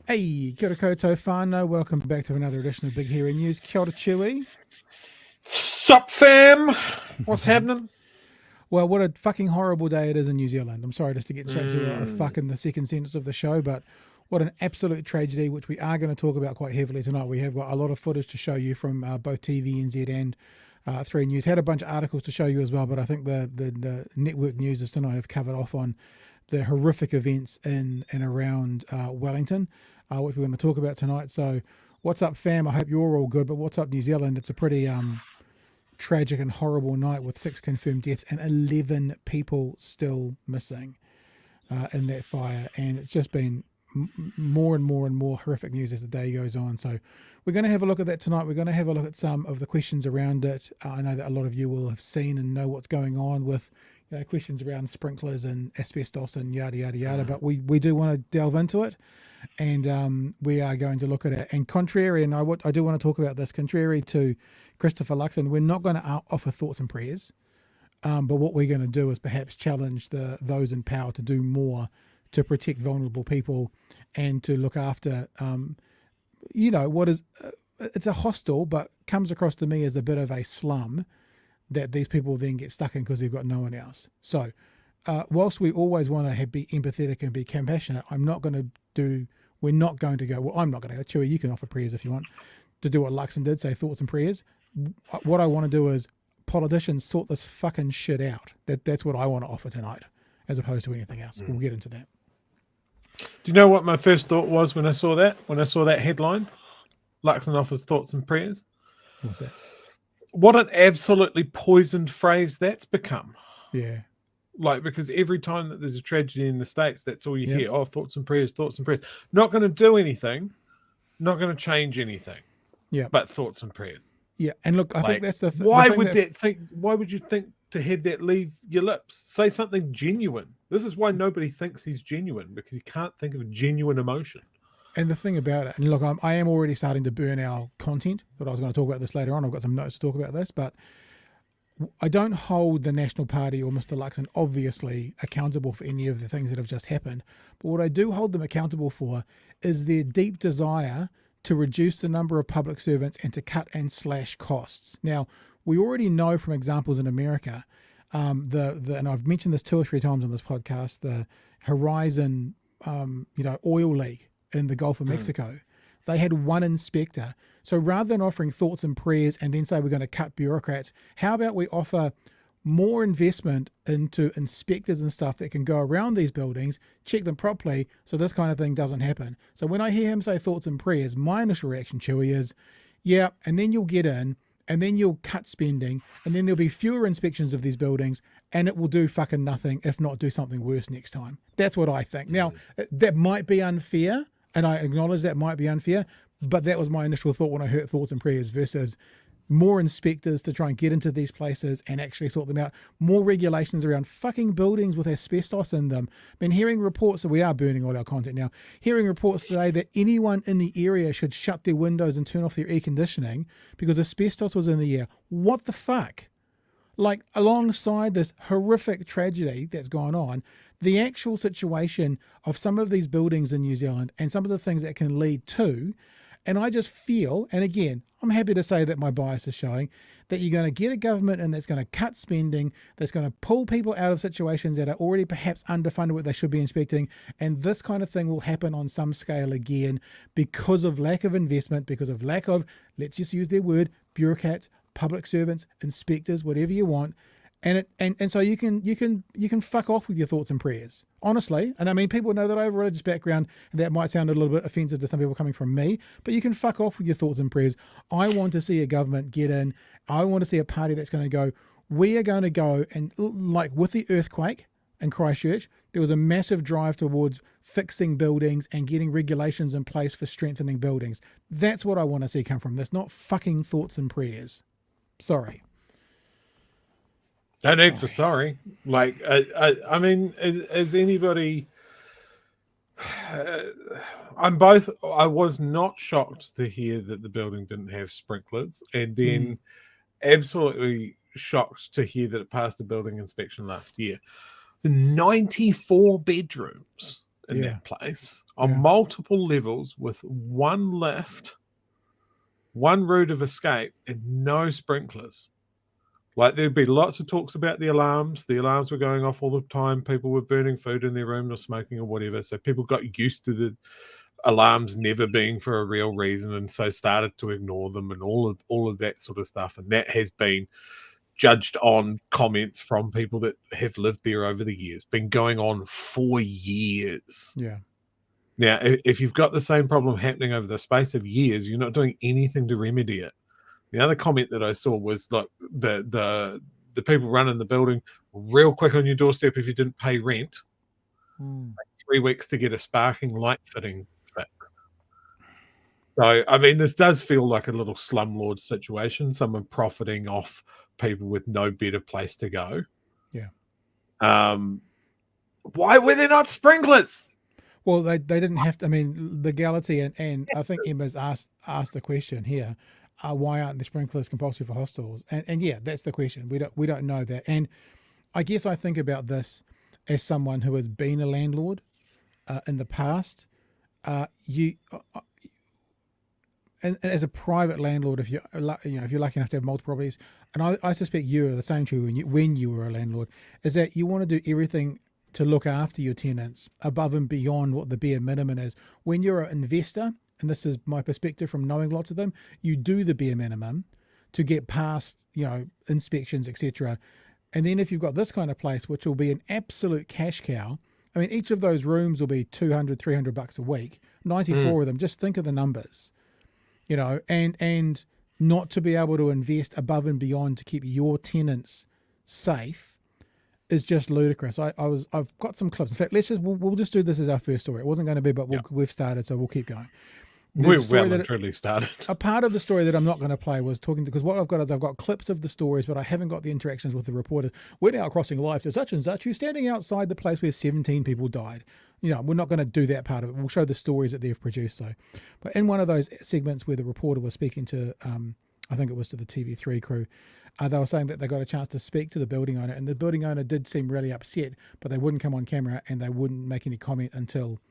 Hey, kia ora koutou whānau. Welcome back to another edition of Big Hero News. Kia ora Chewy. Sup, fam? What's happening? Well, what a fucking horrible day it is in New Zealand. I'm sorry just to get straight to a fuck in the second sentence of the show, but what an absolute tragedy, which we are going to talk about quite heavily tonight. We have got a lot of footage to show you from both TVNZ and 3 News. Had a bunch of articles to show you as well, but I think the network news tonight have covered off on the horrific events in and around Wellington, which we're going to talk about tonight. So what's up, fam? I hope you're all good, but what's up, New Zealand? It's a pretty tragic and horrible night with 6 confirmed deaths and 11 people still missing in that fire. And it's just been more and more horrific news as the day goes on. So we're going to have a look at that tonight. We're going to have a look at some of the questions around it. I know that a lot of you will have seen and know what's going on with questions around sprinklers and asbestos and yada, yada, yada. But we do want to delve into it. And we are going to look at it. And contrary, and I do want to talk about this, contrary to Christopher Luxon, we're not going to offer thoughts and prayers. But what we're going to do is perhaps challenge those in power to do more to protect vulnerable people and to look after, what is, it's a hostel, but comes across to me as a bit of a slum that these people then get stuck in because they've got no one else. So whilst we always want to be empathetic and be compassionate, we're not going to go, I'm not going to go, Chewy, you can offer prayers if you want, to do what Luxon did, say thoughts and prayers. What I want to do is politicians sort this fucking shit out. That's what I want to offer tonight, as opposed to anything else. We'll get into that. Do you know what my first thought was when I saw that? When I saw that headline, Luxon offers thoughts and prayers. What's that? What an absolutely poisoned phrase that's become. Yeah. Like, because every time that there's a tragedy in the States, that's all you hear. Oh, thoughts and prayers, thoughts and prayers. Not going to do anything, not going to change anything. Yeah. But thoughts and prayers. Yeah. And look, I think that's the thing. Why would you think to have that leave your lips? Say something genuine. This is why nobody thinks he's genuine, because he can't think of a genuine emotion. And the thing about it, and look, I am already starting to burn our content, but I was going to talk about this later on. I've got some notes to talk about this, but I don't hold the National Party or Mr. Luxon obviously accountable for any of the things that have just happened. But what I do hold them accountable for is their deep desire to reduce the number of public servants and to cut and slash costs. Now, we already know from examples in America, and I've mentioned this 2 or 3 times on this podcast, the Horizon, oil leak in the Gulf of Mexico. They had 1 inspector. So rather than offering thoughts and prayers and then say we're going to cut bureaucrats, how about we offer more investment into inspectors and stuff that can go around these buildings, check them properly, so this kind of thing doesn't happen. So when I hear him say thoughts and prayers, my initial reaction, Chewy, is, yeah, and then you'll get in, and then you'll cut spending, and then there'll be fewer inspections of these buildings, and it will do fucking nothing, if not do something worse next time. That's what I think. Now, that might be unfair, and I acknowledge that might be unfair, but that was my initial thought when I heard thoughts and prayers versus more inspectors to try and get into these places and actually sort them out. More regulations around fucking buildings with asbestos in them. I've been hearing reports, that we are burning all our content now, hearing reports today that anyone in the area should shut their windows and turn off their air conditioning because asbestos was in the air. What the fuck? Like, alongside this horrific tragedy that's gone on, the actual situation of some of these buildings in New Zealand and some of the things that can lead to, and I just feel, and again, I'm happy to say that my bias is showing, that you're going to get a government and that's going to cut spending, that's going to pull people out of situations that are already perhaps underfunded what they should be inspecting, and this kind of thing will happen on some scale again because of lack of investment, because of lack of, let's just use their word, bureaucrats, public servants, inspectors, whatever you want. And so you can fuck off with your thoughts and prayers, honestly. And I mean, people know that I have a religious background, and that might sound a little bit offensive to some people coming from me, but you can fuck off with your thoughts and prayers. I want to see a government get in. I want to see a party that's going to go, we are going to go, and like with the earthquake in Christchurch, there was a massive drive towards fixing buildings and getting regulations in place for strengthening buildings. That's what I want to see come from this, not fucking thoughts and prayers. Sorry. No need for sorry. Like, I mean, as anybody, I was not shocked to hear that the building didn't have sprinklers, and then absolutely shocked to hear that it passed a building inspection last year. The 94 bedrooms in Yeah. that place on Yeah. multiple levels with one lift, one route of escape, and no sprinklers. Like, there'd be lots of talks about the alarms. The alarms were going off all the time. People were burning food in their room or smoking or whatever. So people got used to the alarms never being for a real reason, and so started to ignore them and all of that sort of stuff. And that has been judged on comments from people that have lived there over the years, been going on for years. Yeah. Now, if you've got the same problem happening over the space of years, you're not doing anything to remedy it. The other comment that I saw was like the people running the building real quick on your doorstep if you didn't pay rent. 3 weeks to get a sparking light fitting fixed. So, I mean, this does feel like a little slumlord situation, someone profiting off people with no better place to go. Yeah. Why were there not sprinklers? Well, they didn't have to. I mean, legality, and I think Emma's asked the question here: why aren't the sprinklers compulsory for hostels? And yeah, that's the question. We don't know that. And I guess I think about this as someone who has been a landlord in the past. And as a private landlord, if you're lucky enough to have multiple properties, and I suspect you are the same too when you were a landlord, is that you want to do everything to look after your tenants above and beyond what the bare minimum is. When you're an investor, and this is my perspective from knowing lots of them, you do the bare minimum to get past, inspections, etc. And then if you've got this kind of place, which will be an absolute cash cow, I mean, each of those rooms will be $200-300 a week, 94 of them. Just think of the numbers, and not to be able to invest above and beyond to keep your tenants safe is just ludicrous. I've got some clips. In fact, we'll just do this as our first story. It wasn't going to be, but we've started, so we'll keep going. We've well and truly started. A part of the story that I'm not going to play was talking because what I've got is I've got clips of the stories, but I haven't got the interactions with the reporters. We're now crossing live to such and such. You're standing outside the place where 17 people died. We're not going to do that part of it. We'll show the stories that they've produced. But in one of those segments where the reporter was speaking to, I think it was to the TV3 crew, they were saying that they got a chance to speak to the building owner, and the building owner did seem really upset, but they wouldn't come on camera and they wouldn't make any comment until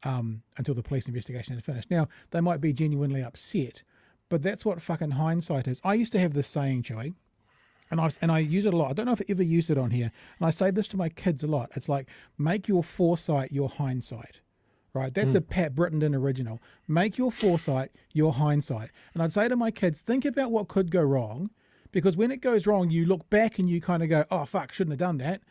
the police investigation had finished. Now, they might be genuinely upset, but that's what fucking hindsight is. I used to have this saying, Joey, and I use it a lot. I don't know if I ever used it on here, and I say this to my kids a lot. It's like, make your foresight your hindsight. Right, that's a Pat Brittenden original. Make your foresight your hindsight. And I'd say to my kids, think about what could go wrong, because when it goes wrong, you look back and you kind of go, oh, fuck, shouldn't have done that.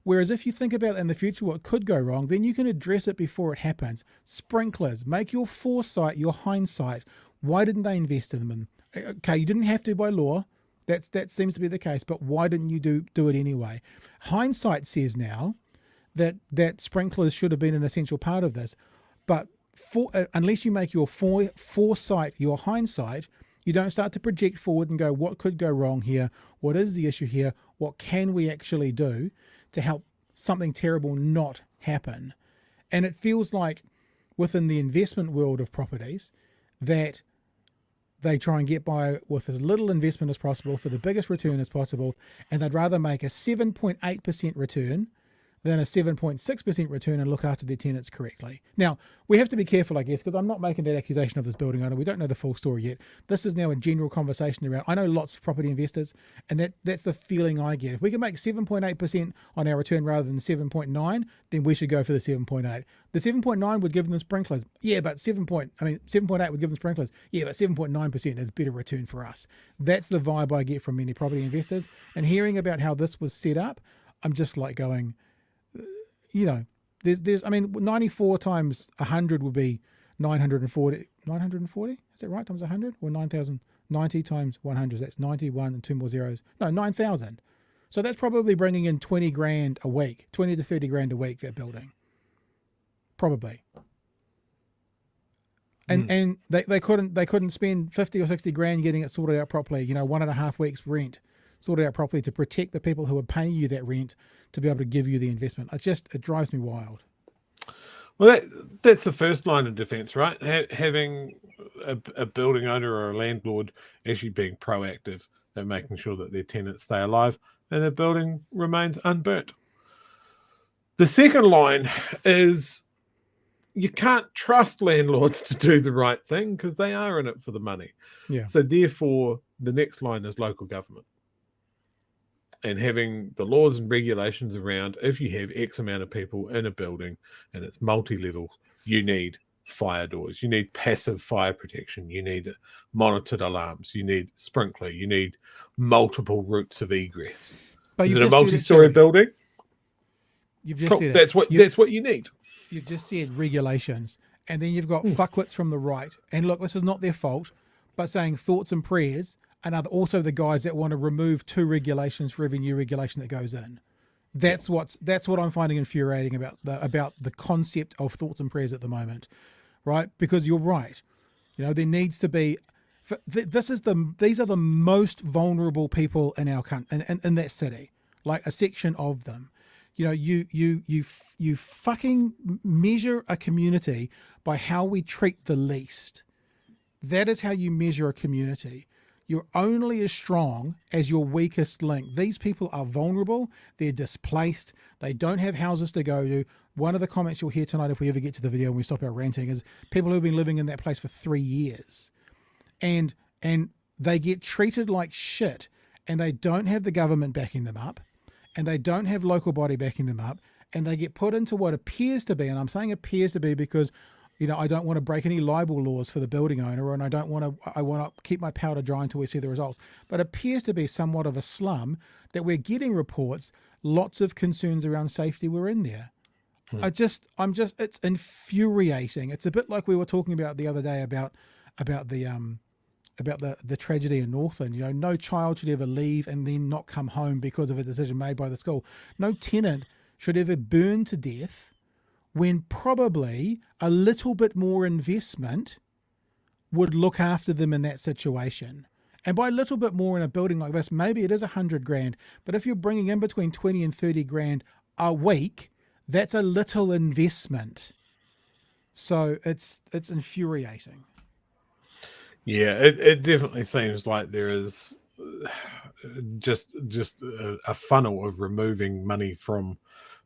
Whereas if you think about in the future what could go wrong, then you can address it before it happens. Sprinklers, make your foresight your hindsight. Why didn't they invest in them? Okay, you didn't have to by law. That seems to be the case, but why didn't you do it anyway? Hindsight says now that sprinklers should have been an essential part of this. But unless you make your foresight your hindsight, you don't start to project forward and go, what could go wrong here? What is the issue here? What can we actually do to help something terrible not happen? And it feels like within the investment world of properties that they try and get by with as little investment as possible for the biggest return as possible. And they'd rather make a 7.8% return than a 7.6% return and look after their tenants correctly. Now, we have to be careful, I guess, because I'm not making that accusation of this building owner. We don't know the full story yet. This is now a general conversation around, I know lots of property investors, and that's the feeling I get. If we can make 7.8% on our return rather than 7.9, then we should go for the 7.8. The 7.9 would give them sprinklers. Yeah, but 7.8 would give them sprinklers. Yeah, but 7.9% is better return for us. That's the vibe I get from many property investors. And hearing about how this was set up, I'm just like going, there's 94 times 100 would be 940. 940? Is that right? Times 100? Or 9,000? 90 times 100. That's 91 and two more zeros. No, 9,000. So that's probably bringing in 20 grand a week, 20 to 30 grand a week, that building. Probably. And they couldn't spend 50 or 60 grand getting it sorted out properly, 1.5 weeks rent sorted out properly to protect the people who are paying you that rent to be able to give you the investment. It drives me wild. Well, that's the first line of defense, right? Having a building owner or a landlord actually being proactive and making sure that their tenants stay alive and their building remains unburnt. The second line is you can't trust landlords to do the right thing because they are in it for the money. Yeah. So therefore, the next line is local government. And having the laws and regulations around, if you have X amount of people in a building and it's multi-level, you need fire doors, you need passive fire protection, you need monitored alarms, you need sprinkler, you need multiple routes of egress. But is it a multi-story building? You've just cool. said it. That's what you need. You just said regulations, and then you've got fuckwits from the right. And look, this is not their fault, but saying thoughts and prayers, and are also the guys that want to remove 2 regulations for every new regulation that goes in. That's what I'm finding infuriating about the concept of thoughts and prayers at the moment, right? Because you're right. There needs to be. These are the most vulnerable people in our country, in that city, like a section of them. You fucking measure a community by how we treat the least. That is how you measure a community. You're only as strong as your weakest link. These people are vulnerable. They're displaced. They don't have houses to go to. One of the comments you'll hear tonight, if we ever get to the video and we stop our ranting, is people who've been living in that place for 3 years. And they get treated like shit, and they don't have the government backing them up, and they don't have local body backing them up, and they get put into what appears to be, and I'm saying appears to be because I don't want to break any libel laws for the building owner, and I want to keep my powder dry until we see the results. But it appears to be somewhat of a slum that we're getting reports, lots of concerns around safety were in there. It's infuriating. It's a bit like we were talking about the other day about the tragedy in Northland. No child should ever leave and then not come home because of a decision made by the school. No tenant should ever burn to death when probably a little bit more investment would look after them in that situation. And by a little bit more in a building like this, maybe it is 100 grand, but if you're bringing in between 20 and 30 grand a week, that's a little investment. So it's infuriating. Yeah, it definitely seems like there is just a funnel of removing money from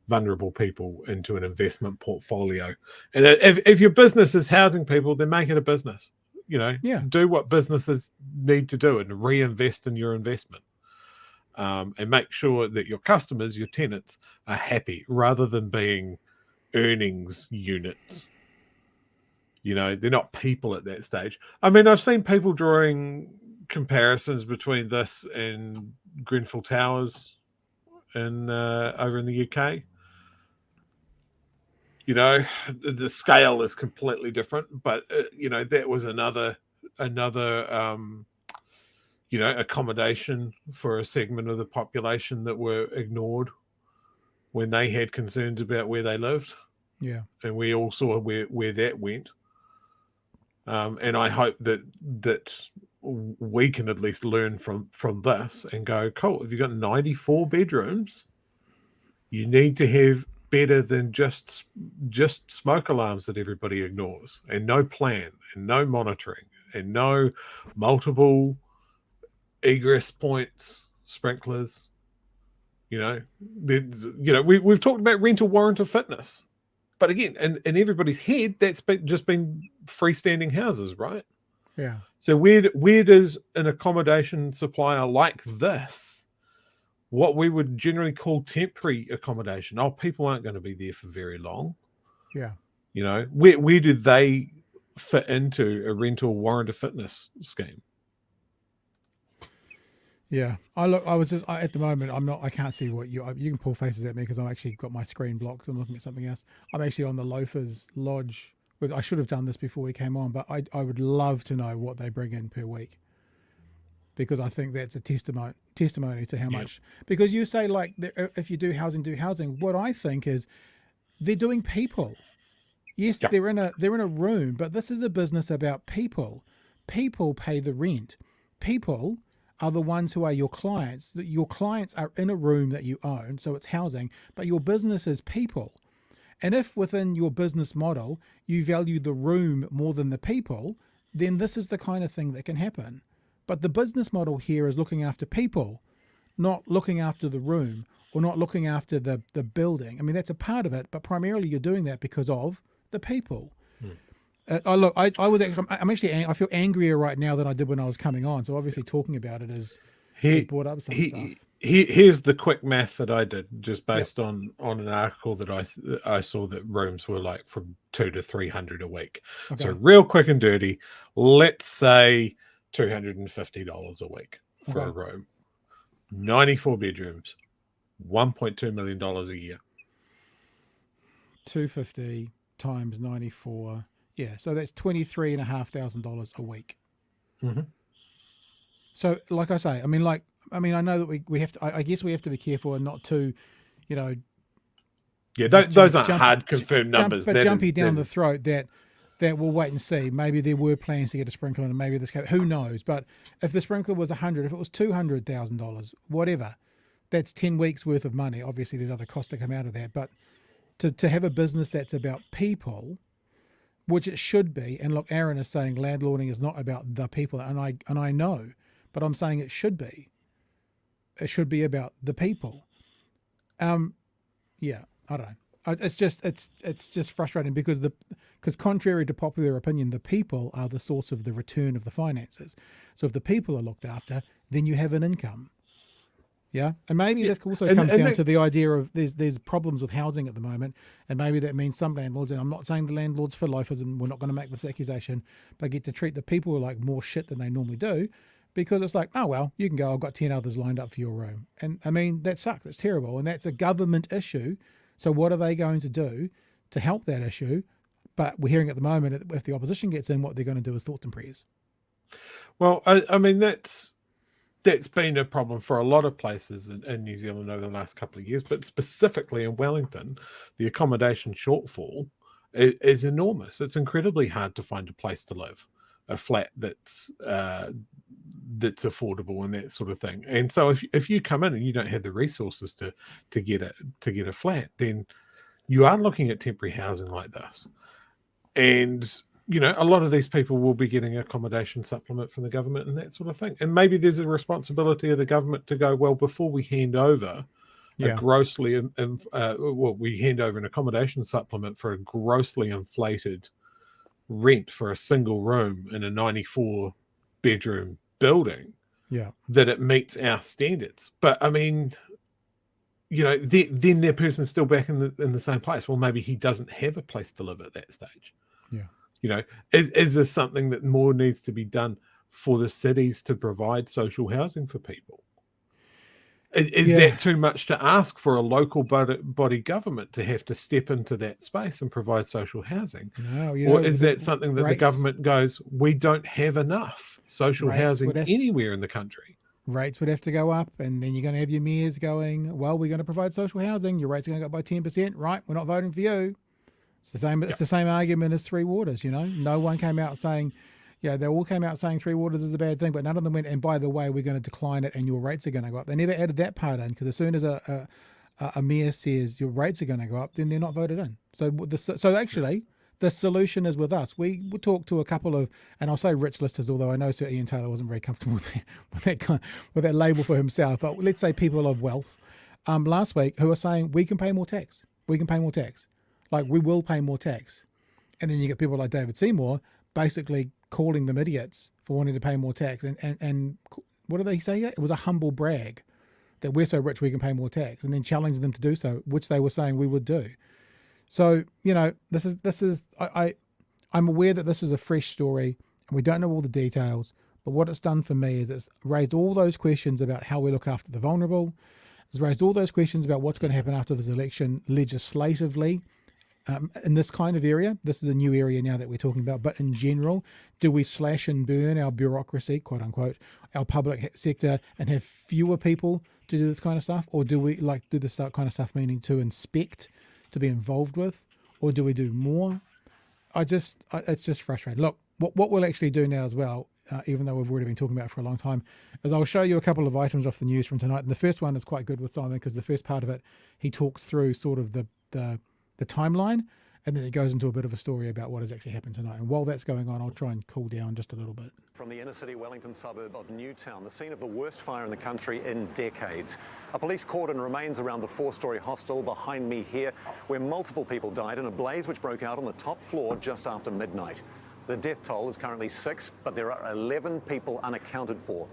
vulnerable people into an investment portfolio. And if your business is housing people, then make it a business. Do what businesses need to do and reinvest in your investment. And make sure that your customers, your tenants, are happy rather than being earnings units. They're not people at that stage. I mean, I've seen people drawing comparisons between this and Grenfell Towers over in the UK. The scale is completely different, but that was another accommodation for a segment of the population that were ignored when they had concerns about where they lived. Yeah, and we all saw where that went. And I hope that we can at least learn from this and go, cool, if you've got 94 bedrooms, you need to have better than just smoke alarms that everybody ignores, and no plan, and no monitoring, and no multiple egress points, sprinklers. We've talked about rental warrant of fitness, but again, in everybody's head, that's just been freestanding houses, right? Yeah. So where does an accommodation supplier like this, what we would generally call temporary accommodation? Oh, people aren't going to be there for very long. Yeah. Where do they fit into a rental warrant of fitness scheme? Yeah. I was just at the moment, I can't see what you can pull faces at me because I've actually got my screen blocked. I'm looking at something else. I'm actually on the Loafers Lodge. I should have done this before we came on, but I would love to know what they bring in per week, because I think that's a testimony to how much, because you say like, if you do housing. What I think is they're doing people. Yes, they're in a room, but this is a business about people. People pay the rent. People are the ones who are your clients. Your clients are in a room that you own, so it's housing, but your business is people. And if within your business model, you value the room more than the people, then this is the kind of thing that can happen. But the business model here is looking after people, not looking after the room or not looking after the building. I mean, that's a part of it, but primarily you're doing that because of The people. I feel angrier right now than I did when I was coming on. So obviously talking about it has brought up some stuff. Here's the quick math that I did, just Yep. based on an article that I saw, that rooms were like from 200 to 300 a week. Okay. So real quick and dirty, let's say $250 a week for a room. 94 bedrooms, $1.2 million a year. 250 times 94. Yeah, so that's $23,500 a week. Mm-hmm. So, like I say, I know that we have to. I guess we have to be careful and not to, Yeah, those aren't hard confirmed numbers. But jumpy down the throat that we'll wait and see. Maybe there were plans to get a sprinkler, and maybe this. Who knows? But if the sprinkler was $100, if it was $200,000, whatever, that's 10 weeks worth of money. Obviously, there's other costs that come out of that, but to have a business that's about people, which it should be. And look, Aaron is saying landlording is not about the people, and I know, but I'm saying it should be. It should be about the people. Yeah, I don't know. It's just frustrating because contrary to popular opinion, the people are the source of the return of the finances. So if the people are looked after, then you have an income. Yeah, and maybe that also comes down to the idea of there's problems with housing at the moment, and maybe that means some landlords, and I'm not saying the landlords for loafers, and we're not going to make this accusation, but get to treat the people like more shit than they normally do, because it's like, oh well, you can go, I've got 10 others lined up for your room, and I mean that sucks, it's terrible, and that's a government issue. So what are they going to do to help that issue? But we're hearing at the moment, if the opposition gets in, what they're going to do is thoughts and prayers. Well, I mean that's been a problem for a lot of places in New Zealand over the last couple of years, but specifically in Wellington, the accommodation shortfall is enormous. It's incredibly hard to find a place to live, a flat that's affordable and that sort of thing. And so if you come in and you don't have the resources to get a flat, then you are looking at temporary housing like this. And a lot of these people will be getting accommodation supplement from the government and that sort of thing. And maybe there's a responsibility of the government to go, well, before we hand over we hand over an accommodation supplement for a grossly inflated rent for a single room in a 94 bedroom building, that it meets our standards. But I mean, then that person's still back in the same place. Well, maybe he doesn't have a place to live at that stage. Yeah. Is this something that more needs to be done for the cities to provide social housing for people? Is that too much to ask for a local body government to have to step into that space and provide social housing? No, or is that something that the government goes, we don't have enough social housing anywhere in the country? Rates would have to go up, and then you're going to have your mayors going, well, we're going to provide social housing. Your rates are going to go up by 10%. Right, we're not voting for you. It's the same. It's the same argument as Three Waters. No one came out saying, they all came out saying Three Waters is a bad thing, but none of them went, and by the way, we're going to decline it, and your rates are going to go up. They never added that part in, because as soon as a mayor says your rates are going to go up, then they're not voted in. So actually, the solution is with us. We will talk to a couple of, and I'll say rich listers, although I know Sir Ian Taylor wasn't very comfortable with that label for himself. But let's say people of wealth, last week, who are saying we can pay more tax. We can pay more tax. Like, we will pay more tax. And then you get people like David Seymour basically calling them idiots for wanting to pay more tax. And what did they say? It was a humble brag that we're so rich we can pay more tax, and then challenging them to do so, which they were saying we would do. So, this is I'm aware that this is a fresh story and we don't know all the details, but what it's done for me is it's raised all those questions about how we look after the vulnerable. It's raised all those questions about what's going to happen after this election legislatively. In this kind of area, this is a new area now that we're talking about, but in general, do we slash and burn our bureaucracy, quote unquote, our public sector, and have fewer people to do this kind of stuff? Or do we do this kind of stuff, meaning to inspect, to be involved with, or do we do more? It's just frustrating. Look, what we'll actually do now as well, even though we've already been talking about it for a long time, is I'll show you a couple of items off the news from tonight. And the first one is quite good with Simon, because the first part of it, he talks through sort of the timeline, And then it goes into a bit of a story about what has actually happened tonight. And while that's going on, I'll try and cool down just a little bit. From the inner city Wellington suburb of Newtown, the scene of the worst fire in the country in decades. A police cordon remains around the 4-storey hostel behind me here, where multiple people died in a blaze which broke out on the top floor just after midnight. The death toll is currently 6, but there are 11 people unaccounted for.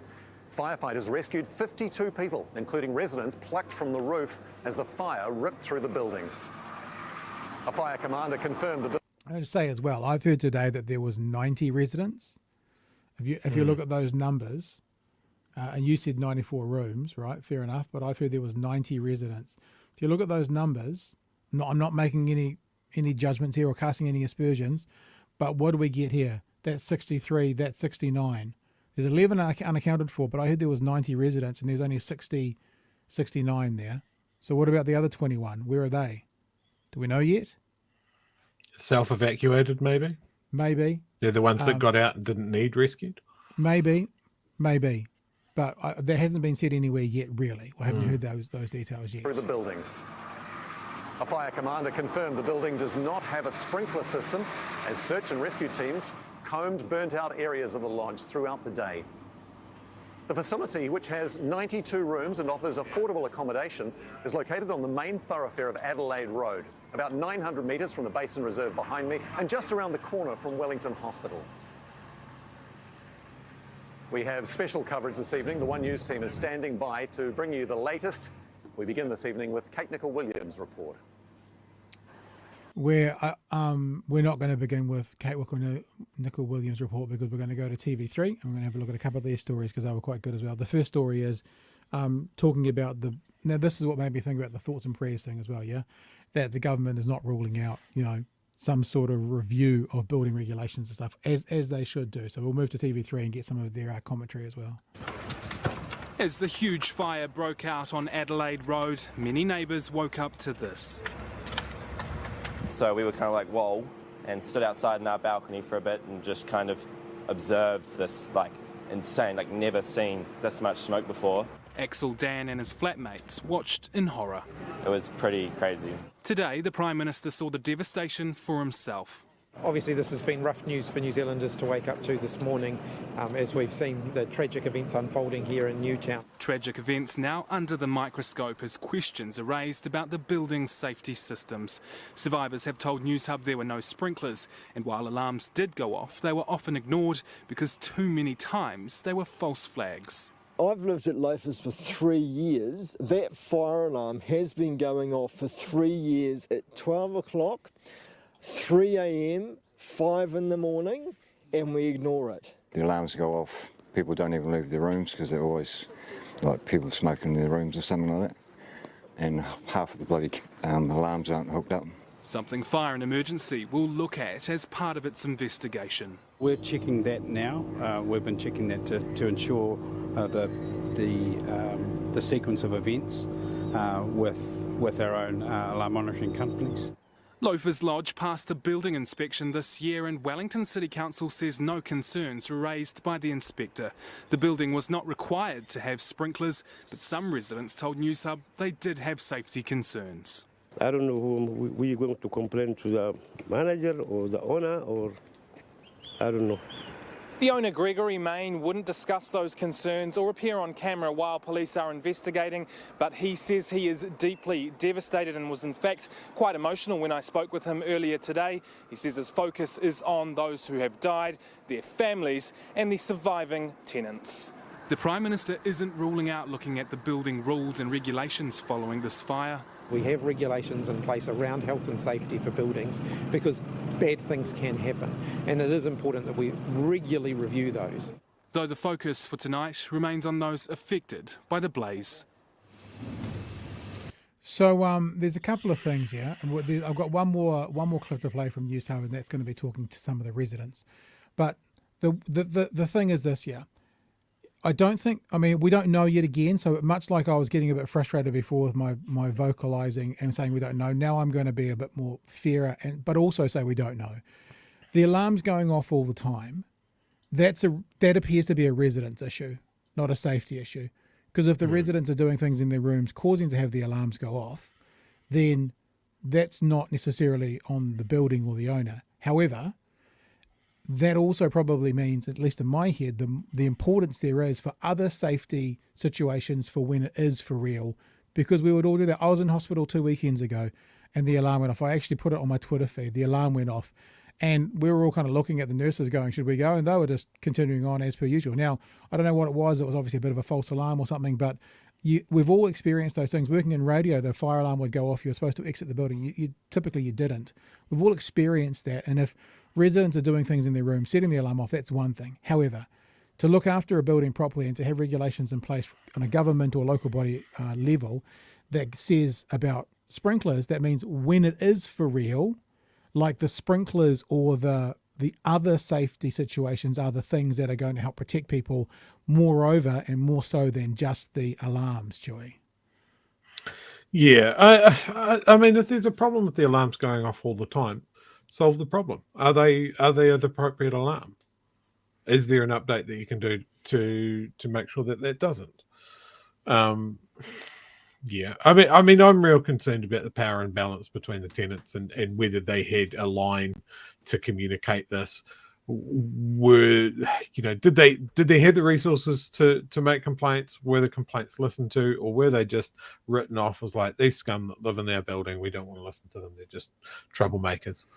Firefighters rescued 52 people, including residents plucked from the roof as the fire ripped through the building. A fire commander confirmed that. I would say as well, I've heard today that there was 90 residents. If you look at those numbers, and you said 94 rooms, right? Fair enough, but I've heard there was 90 residents. If you look at those numbers, I'm not making any judgments here or casting any aspersions, but what do we get here? That's 63, that's 69. There's 11 unaccounted for, but I heard there was 90 residents and there's only 69 there. So what about the other 21? Where are they? Do we know yet? Self-evacuated, maybe? Maybe. They're the ones that got out and didn't need rescued? Maybe. But that hasn't been said anywhere yet, really. I haven't heard those details yet. Through the building. A fire commander confirmed the building does not have a sprinkler system, as search and rescue teams combed burnt-out areas of the lodge throughout the day. The facility, which has 92 rooms and offers affordable accommodation, is located on the main thoroughfare of Adelaide Road, about 900 metres from the Basin Reserve behind me and just around the corner from Wellington Hospital. We have special coverage this evening. The One News team is standing by to bring you the latest. We begin this evening with Kate Nicol-Williams' report. We're not going to begin with Kate Nicol-Williams' report because we're going to go to TV3 and we're going to have a look at a couple of their stories because they were quite good as well. The first story is talking about now this is what made me think about the thoughts and prayers thing as well, yeah? That the government is not ruling out, some sort of review of building regulations and stuff, as they should do. So we'll move to TV3 and get some of their commentary as well. As the huge fire broke out on Adelaide Road, many neighbours woke up to this. So we were kind of like, whoa, and stood outside in our balcony for a bit and just kind of observed this, insane, never seen this much smoke before. Axel Dan and his flatmates watched in horror. It was pretty crazy. Today, the Prime Minister saw the devastation for himself. Obviously, this has been rough news for New Zealanders to wake up to this morning as we've seen the tragic events unfolding here in Newtown. Tragic events now under the microscope as questions are raised about the building's safety systems. Survivors have told Newshub there were no sprinklers, and while alarms did go off, they were often ignored because too many times they were false flags. I've lived at Loafers for 3 years. That fire alarm has been going off for 3 years at 12 o'clock. 3 a.m, 5 in the morning, and we ignore it. The alarms go off. People don't even leave their rooms because they're always people smoking in their rooms or something like that. And half of the bloody alarms aren't hooked up. Something Fire and Emergency will look at as part of its investigation. We're checking that now. We've been checking that to ensure the sequence of events with our own alarm monitoring companies. Loafers Lodge passed a building inspection this year and Wellington City Council says no concerns were raised by the inspector. The building was not required to have sprinklers, but some residents told Newshub they did have safety concerns. I don't know whom we're going to complain to, the manager or the owner, or I don't know. The owner, Gregory Main, wouldn't discuss those concerns or appear on camera while police are investigating, but he says he is deeply devastated and was in fact quite emotional when I spoke with him earlier today. He says his focus is on those who have died, their families and the surviving tenants. The Prime Minister isn't ruling out looking at the building rules and regulations following this fire. We have regulations in place around health and safety for buildings because bad things can happen, and it is important that we regularly review those. Though the focus for tonight remains on those affected by the blaze. So there's a couple of things here, and I've got one more clip to play from Newshub, and that's going to be talking to some of the residents. But the thing is this, yeah. we don't know yet again, so much like I was getting a bit frustrated before with my vocalising and saying we don't know, now I'm going to be a bit more fairer, but also say we don't know. The alarm's going off all the time. That appears to be a residents issue, not a safety issue. Because if the residents are doing things in their rooms causing to have the alarms go off, then that's not necessarily on the building or the owner. However, that also probably means, at least in my head, the importance there is for other safety situations for when it is for real, because we would all do that. I was in hospital 2 weekends ago and the alarm went off. I actually put it on my Twitter feed. The alarm went off and we were all kind of looking at the nurses going, should we go? And they were just continuing on as per usual. Now, I don't know what it was. It was obviously a bit of a false alarm or something, but we've all experienced those things. Working in radio, the fire alarm would go off. You're supposed to exit the building. Typically you didn't. We've all experienced that. And if residents are doing things in their room, setting the alarm off, that's one thing. However, to look after a building properly and to have regulations in place on a government or local body level that says about sprinklers, that means when it is for real, like the sprinklers or the other safety situations are the things that are going to help protect people, moreover and more so than just the alarms, Joey. Yeah, I mean, if there's a problem with the alarms going off all the time, solve the problem. Are they the appropriate alarm? Is there an update that you can do to make sure that doesn't? Yeah, I mean, I'm real concerned about the power imbalance between the tenants and whether they had a line to communicate this. Did they have the resources to make complaints? Were the complaints listened to, or were they just written off as like, these scum that live in our building, we don't want to listen to them, they're just troublemakers,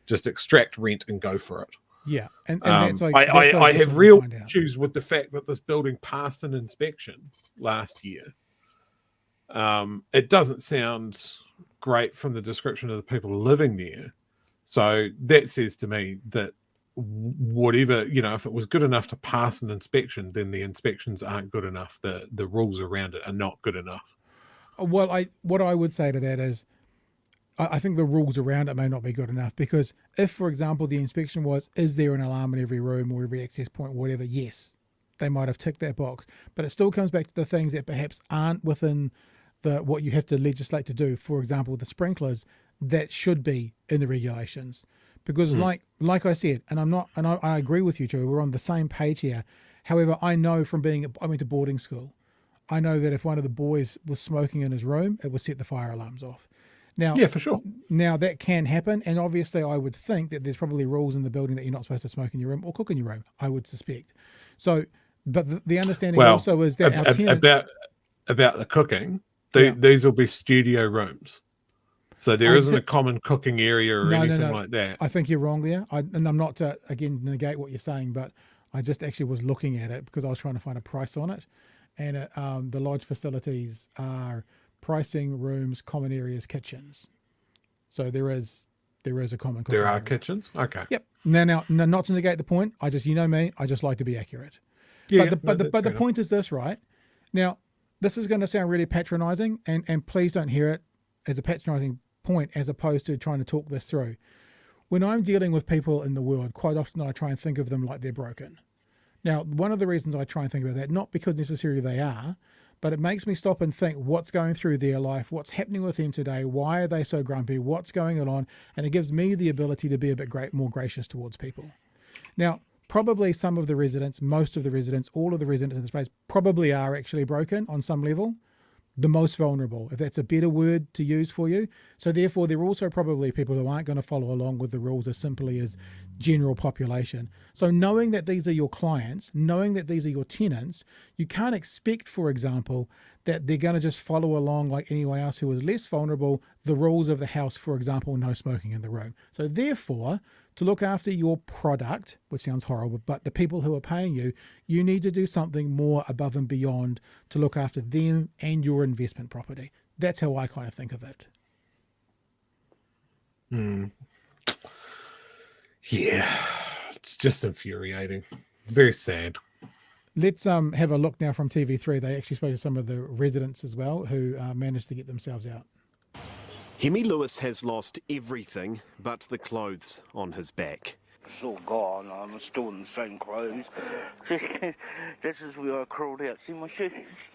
just extract rent and go for it? Yeah, and that's like I have real issues with the fact that this building passed an inspection last year. It doesn't sound great from the description of the people living there. So that says to me that whatever, if it was good enough to pass an inspection, then the inspections aren't good enough. The rules around it are not good enough. Well, what I would say to that is, I think the rules around it may not be good enough, because if, for example, the inspection was, is there an alarm in every room or every access point, whatever, yes, they might have ticked that box. But it still comes back to the things that perhaps aren't within what you have to legislate to do. For example, the sprinklers, that should be in the regulations. Because like I said, and I agree with you, Joe, we're on the same page here. However, I know from I went to boarding school, I know that if one of the boys was smoking in his room, it would set the fire alarms off. Now, yeah, for sure. Now that can happen, and obviously I would think that there's probably rules in the building that you're not supposed to smoke in your room or cook in your room, I would suspect. So, but the understanding also is that our tenants... About the cooking, these will be studio rooms. So there isn't a common cooking area or anything like that. I think you're wrong there. And I'm not to, again, negate what you're saying, but I just actually was looking at it because I was trying to find a price on it. And the lodge facilities are pricing, rooms, common areas, kitchens. So there is a common cooking area. Kitchens? Okay. Yep. Now, not to negate the point. You know me, I just like to be accurate. Yeah, but the point is this, right? Now, this is going to sound really patronizing, and please don't hear it as a patronizing point as opposed to trying to talk this through. When I'm dealing with people in the world, quite often I try and think of them like they're broken. Now, one of the reasons I try and think about that, not because necessarily they are, but it makes me stop and think what's going through their life, what's happening with them today, why are they so grumpy, what's going on, and it gives me the ability to be a bit more gracious towards people. Now, probably some of the residents, most of the residents, all of the residents in this place probably are actually broken on some level. The most vulnerable, if that's a better word to use for you. So therefore, there are also probably people who aren't going to follow along with the rules as simply as general population. So knowing that these are your clients, knowing that these are your tenants, you can't expect, for example, that they're going to just follow along like anyone else who is less vulnerable, the rules of the house, for example, no smoking in the room. So therefore, to look after your product, which sounds horrible, but the people who are paying you, you need to do something more above and beyond to look after them and your investment property. That's how I kind of think of it. Yeah, it's just infuriating. Very sad. Let's have a look now from TV3. They actually spoke to some of the residents as well who managed to get themselves out. Hemi Lewis has lost everything but the clothes on his back. It's all gone. I'm still in the same clothes. This is where I crawled out. See my shoes?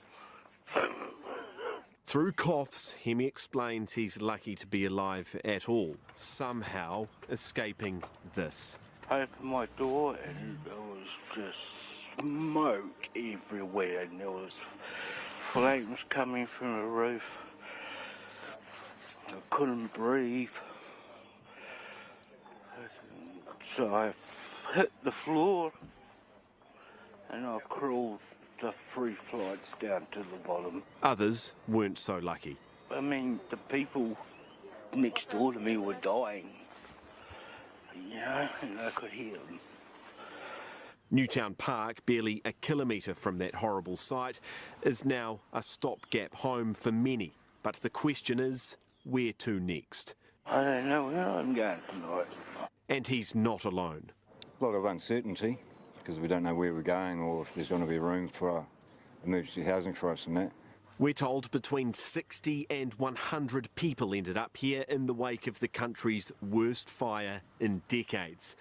Through coughs, Hemi explains he's lucky to be alive at all, somehow escaping this. I opened my door and there was just smoke everywhere and there was flames coming from the roof. I couldn't breathe. So I hit the floor and I crawled the 3 flights down to the bottom. Others weren't so lucky. I mean, the people next door to me were dying, you know, and I could hear them. Newtown Park, barely a kilometre from that horrible site, is now a stopgap home for many. But the question is, where to next? I don't know where I'm going tonight. And he's not alone. A lot of uncertainty, because we don't know where we're going or if there's going to be room for emergency housing for us and that. We're told between 60 and 100 people ended up here in the wake of the country's worst fire in decades.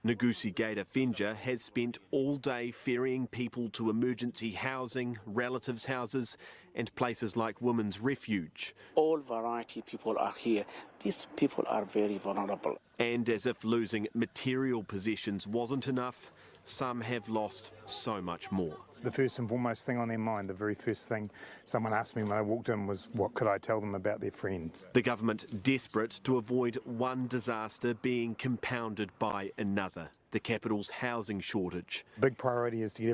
Ngusi Gaita Fenja has spent all day ferrying people to emergency housing, relatives' houses and places like Women's Refuge. All variety people are here. These people are very vulnerable. And as if losing material possessions wasn't enough, some have lost so much more. The first and foremost thing on their mind, the very first thing someone asked me when I walked in was, what could I tell them about their friends? The government desperate to avoid one disaster being compounded by another, the capital's housing shortage. Big priority is to get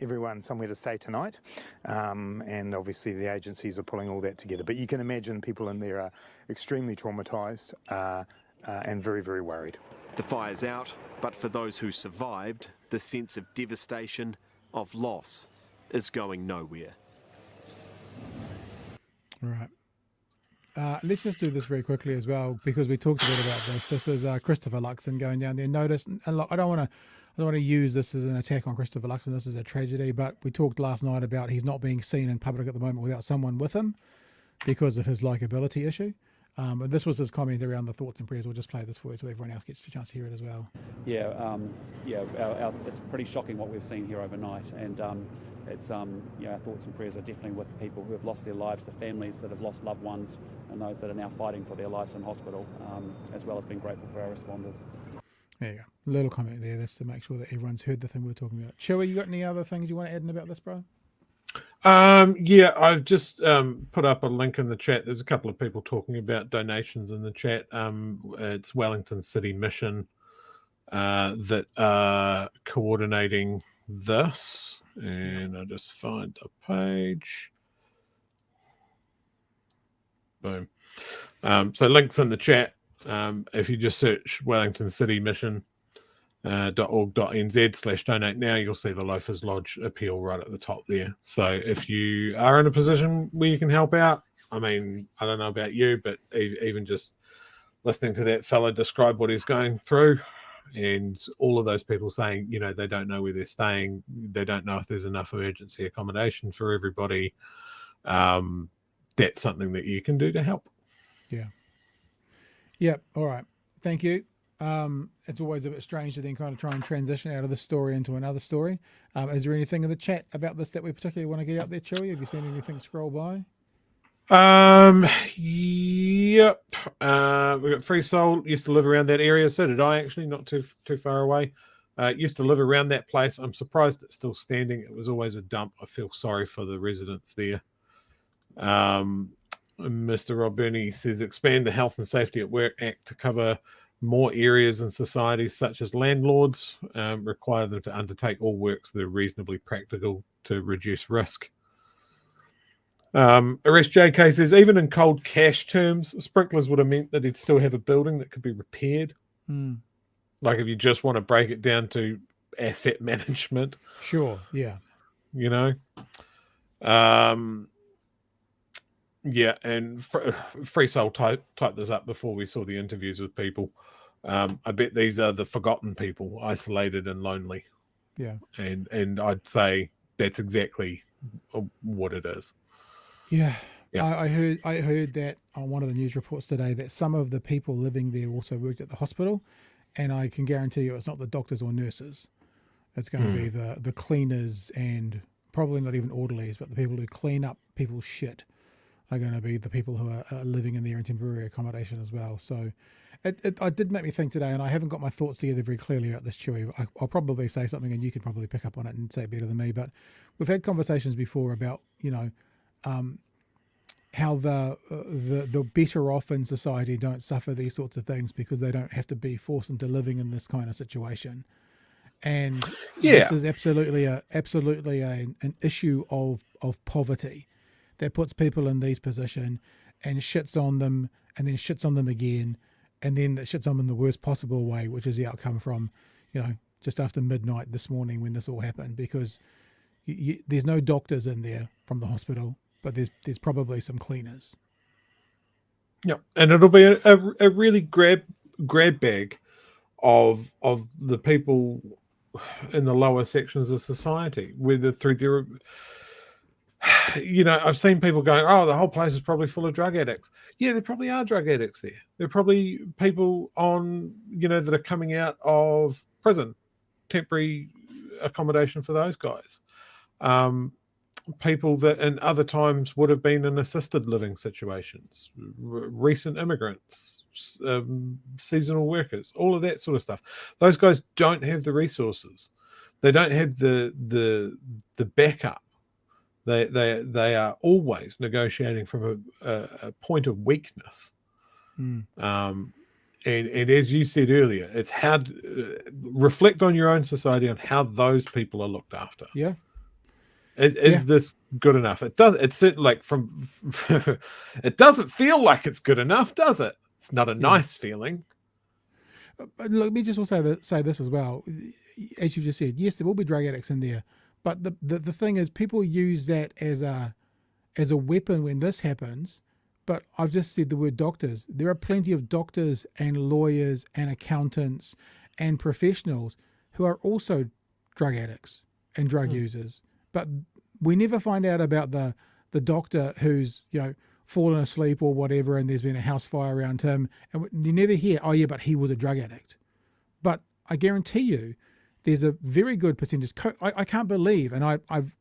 everyone somewhere to stay tonight, and obviously the agencies are pulling all that together. But you can imagine people in there are extremely traumatised and very, very worried. The fire's out, but for those who survived, the sense of devastation, of loss, is going nowhere. Right. Let's just do this very quickly as well, because we talked a bit about this. This is Christopher Luxon going down there. Notice, and look, I don't want to use this as an attack on Christopher Luxon. This is a tragedy, but we talked last night about he's not being seen in public at the moment without someone with him because of his likability issue. But this was his comment around the thoughts and prayers. We'll just play this for you so everyone else gets a chance to hear it as well. It's pretty shocking what we've seen here overnight, and it's our thoughts and prayers are definitely with the people who have lost their lives, the families that have lost loved ones, and those that are now fighting for their lives in hospital, as well as being grateful for our responders. There you go. A little comment there. That's to make sure that everyone's heard the thing we're talking about. Chewy, you got any other things you want to add in about this, bro? I've just put up a link in the chat. There's a couple of people talking about donations in the chat. It's Wellington City Mission that are coordinating this, and I'll just find a page. Boom. So links in the chat. If you just search Wellington City Mission .org.nz/donate now, you'll see the Loafers Lodge appeal right at the top there. So if you are in a position where you can help out, I mean, I don't know about you, but even just listening to that fellow describe what he's going through, and all of those people saying, you know, they don't know where they're staying, they don't know if there's enough emergency accommodation for everybody, that's something that you can do to help. All right, thank you. It's always a bit strange to then kind of try and transition out of this story into another story. Is there anything in the chat about this that we particularly want to get out there, Chewy? Have you seen anything scroll by? Yep. We got Free Soul, used to live around that area. So did I, actually, not too far away. Used to live around that place. I'm surprised it's still standing. It was always a dump. I feel sorry for the residents there. Mr. Rob Burney says, expand the Health and Safety at Work Act to cover more areas in society, such as landlords, require them to undertake all works that are reasonably practical to reduce risk. Arrest JK says, even in cold cash terms, sprinklers would have meant that he'd still have a building that could be repaired. Like if you just want to break it down to asset management. Sure, yeah. You know? Yeah, and Free Soul typed this up before we saw the interviews with people. I bet these are the forgotten people, isolated and lonely. Yeah. And I'd say that's exactly what it is. Yeah. I heard that on one of the news reports today that some of the people living there also worked at the hospital, and I can guarantee you it's not the doctors or nurses. It's going to be the cleaners, and probably not even orderlies, but the people who clean up people's shit are going to be the people who are living in there in temporary accommodation as well. So it did make me think today, and I haven't got my thoughts together very clearly about this, Chewy. I'll probably say something and you can probably pick up on it and say it better than me, but we've had conversations before about, the better off in society don't suffer these sorts of things because they don't have to be forced into living in this kind of situation. And this is absolutely an issue of poverty that puts people in these positions and shits on them and then shits on them again, and then that shits on them in the worst possible way, which is the outcome from, just after midnight this morning when this all happened, because there's no doctors in there from the hospital, but there's probably some cleaners. Yeah, and it'll be a really grab bag of the people in the lower sections of society, whether through their, I've seen people going, oh, the whole place is probably full of drug addicts. Yeah, there probably are drug addicts there. There are probably people on, that are coming out of prison, temporary accommodation for those guys. People that in other times would have been in assisted living situations, recent immigrants, seasonal workers, all of that sort of stuff. Those guys don't have the resources. They don't have the backup. They are always negotiating from a point of weakness. And as you said earlier, it's how reflect on your own society on how those people are looked after. Yeah. Is this good enough? It does. It's like from. It doesn't feel like it's good enough, does it? It's not a nice feeling. Let me just also say this as well. As you just said, yes, there will be drug addicts in there, but the thing is, people use that as a weapon when this happens. But I've just said the word doctors. There are plenty of doctors and lawyers and accountants and professionals who are also drug addicts and drug users. But we never find out about the doctor who's, fallen asleep or whatever, and there's been a house fire around him. And you never hear, oh yeah, but he was a drug addict. But I guarantee you, there's a very good percentage. I can't believe, and I've,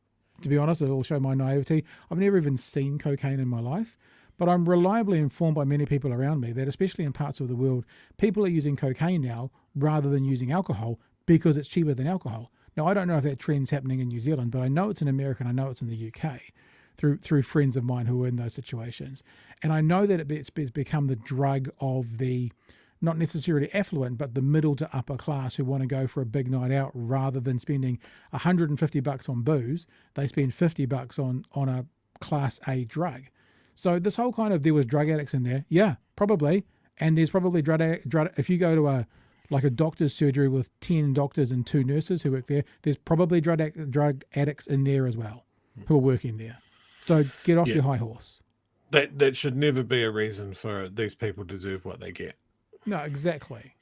to be honest, it'll show my naivety, I've never even seen cocaine in my life. But I'm reliably informed by many people around me that, especially in parts of the world, people are using cocaine now rather than using alcohol because it's cheaper than alcohol. Now, I don't know if that trend's happening in New Zealand, but I know it's in America and I know it's in the UK through friends of mine who are in those situations. And I know that it's become the drug of the, not necessarily affluent, but the middle to upper class who want to go for a big night out rather than spending $150 on booze. They spend $50 on a class A drug. So this whole kind of, there was drug addicts in there. Yeah, probably. And there's probably drug if you go to a doctor's surgery with 10 doctors and 2 nurses who work there, there's probably drug addicts in there as well who are working there. So get off your high horse. That should never be a reason for these people to deserve what they get. No, exactly.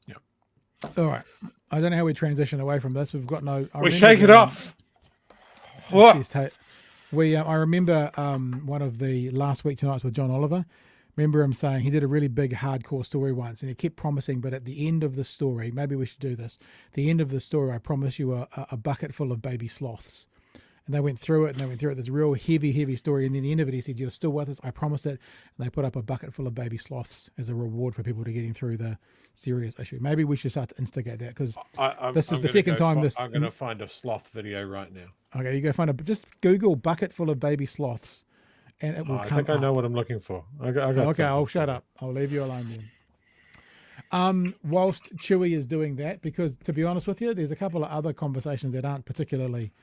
Yeah. All right. I don't know how we transition away from this. We've got no... We shake it off. What? I remember one of the last week tonight's with John Oliver. Remember him saying he did a really big hardcore story once and he kept promising, but at the end of the story, maybe we should do this. The end of the story, I promise you a bucket full of baby sloths. And they went through it this real heavy story. And then the end of it, he said, you're still with us. I promised it. And they put up a bucket full of baby sloths as a reward for people to getting through the serious issue. Maybe we should start to instigate that because this is the second time this... I'm going to find a sloth video right now. Okay, you go find just Google bucket full of baby sloths and it will come up. I think I know what I'm looking for. Okay, I'll shut up. I'll leave you alone then. Whilst Chewy is doing that, because to be honest with you, there's a couple of other conversations that aren't particularly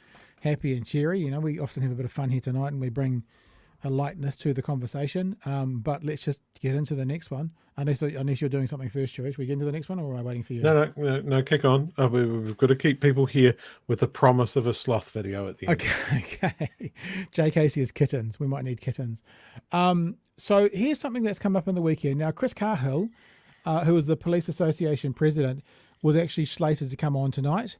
happy and cheery. We often have a bit of fun here tonight and we bring a lightness to the conversation. But let's just get into the next one. Unless you're doing something first, Chewy. Should we get into the next one or am I waiting for you? No, kick on. We've got to keep people here with the promise of a sloth video at the end. Okay. Jay Casey is kittens. We might need kittens. So here's something that's come up in the weekend. Now, Chris Cahill, who is the Police Association president, was actually slated to come on tonight.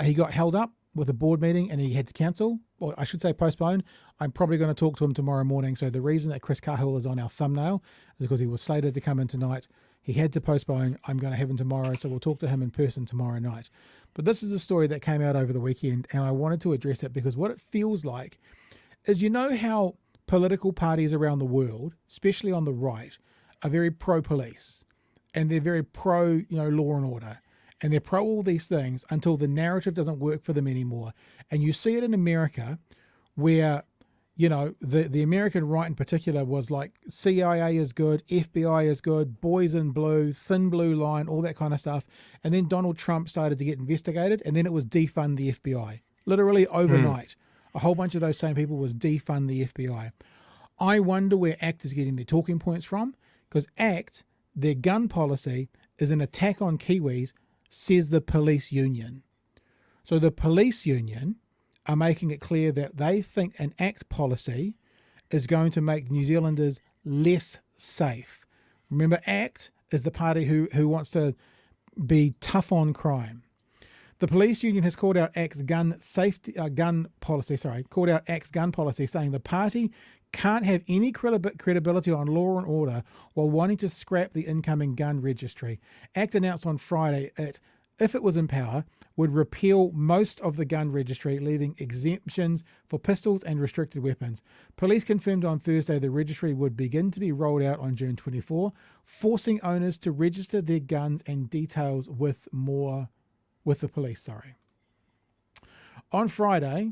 He got held up with a board meeting and he had to cancel, or I should say postpone. I'm probably going to talk to him tomorrow morning. So the reason that Chris Cahill is on our thumbnail is because he was slated to come in tonight. He had to postpone. I'm going to have him tomorrow, so we'll talk to him in person tomorrow night. But this is a story that came out over the weekend and I wanted to address it because what it feels like is, how political parties around the world, especially on the right, are very pro-police and they're very pro, law and order. And they're pro all these things until the narrative doesn't work for them anymore. And you see it in America where you know, the American right in particular was like CIA is good, FBI is good, boys in blue, thin blue line, all that kind of stuff. And then Donald Trump started to get investigated, and then it was defund the FBI. Literally overnight, a whole bunch of those same people was defund the FBI. I wonder where ACT is getting their talking points from, because ACT, their gun policy is an attack on Kiwis, says the police union. So the police union are making it clear that they think an ACT policy is going to make New Zealanders less safe. Remember, ACT is the party who wants to be tough on crime. The police union has called out ACT's gun policy, saying the party can't have any credibility on law and order while wanting to scrap the incoming gun registry. ACT announced on Friday it, if it was in power, would repeal most of the gun registry, leaving exemptions for pistols and restricted weapons. Police confirmed on Thursday the registry would begin to be rolled out on June 24, forcing owners to register their guns and details with the police. On Friday,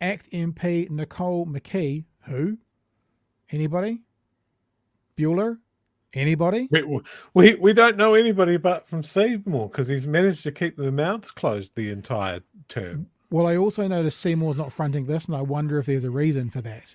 ACT MP Nicole McKee, who? Anybody? Bueller? Anybody? We don't know anybody apart from Seymour, because he's managed to keep their mouths closed the entire term. Well, I also noticed Seymour's not fronting this, and I wonder if there's a reason for that.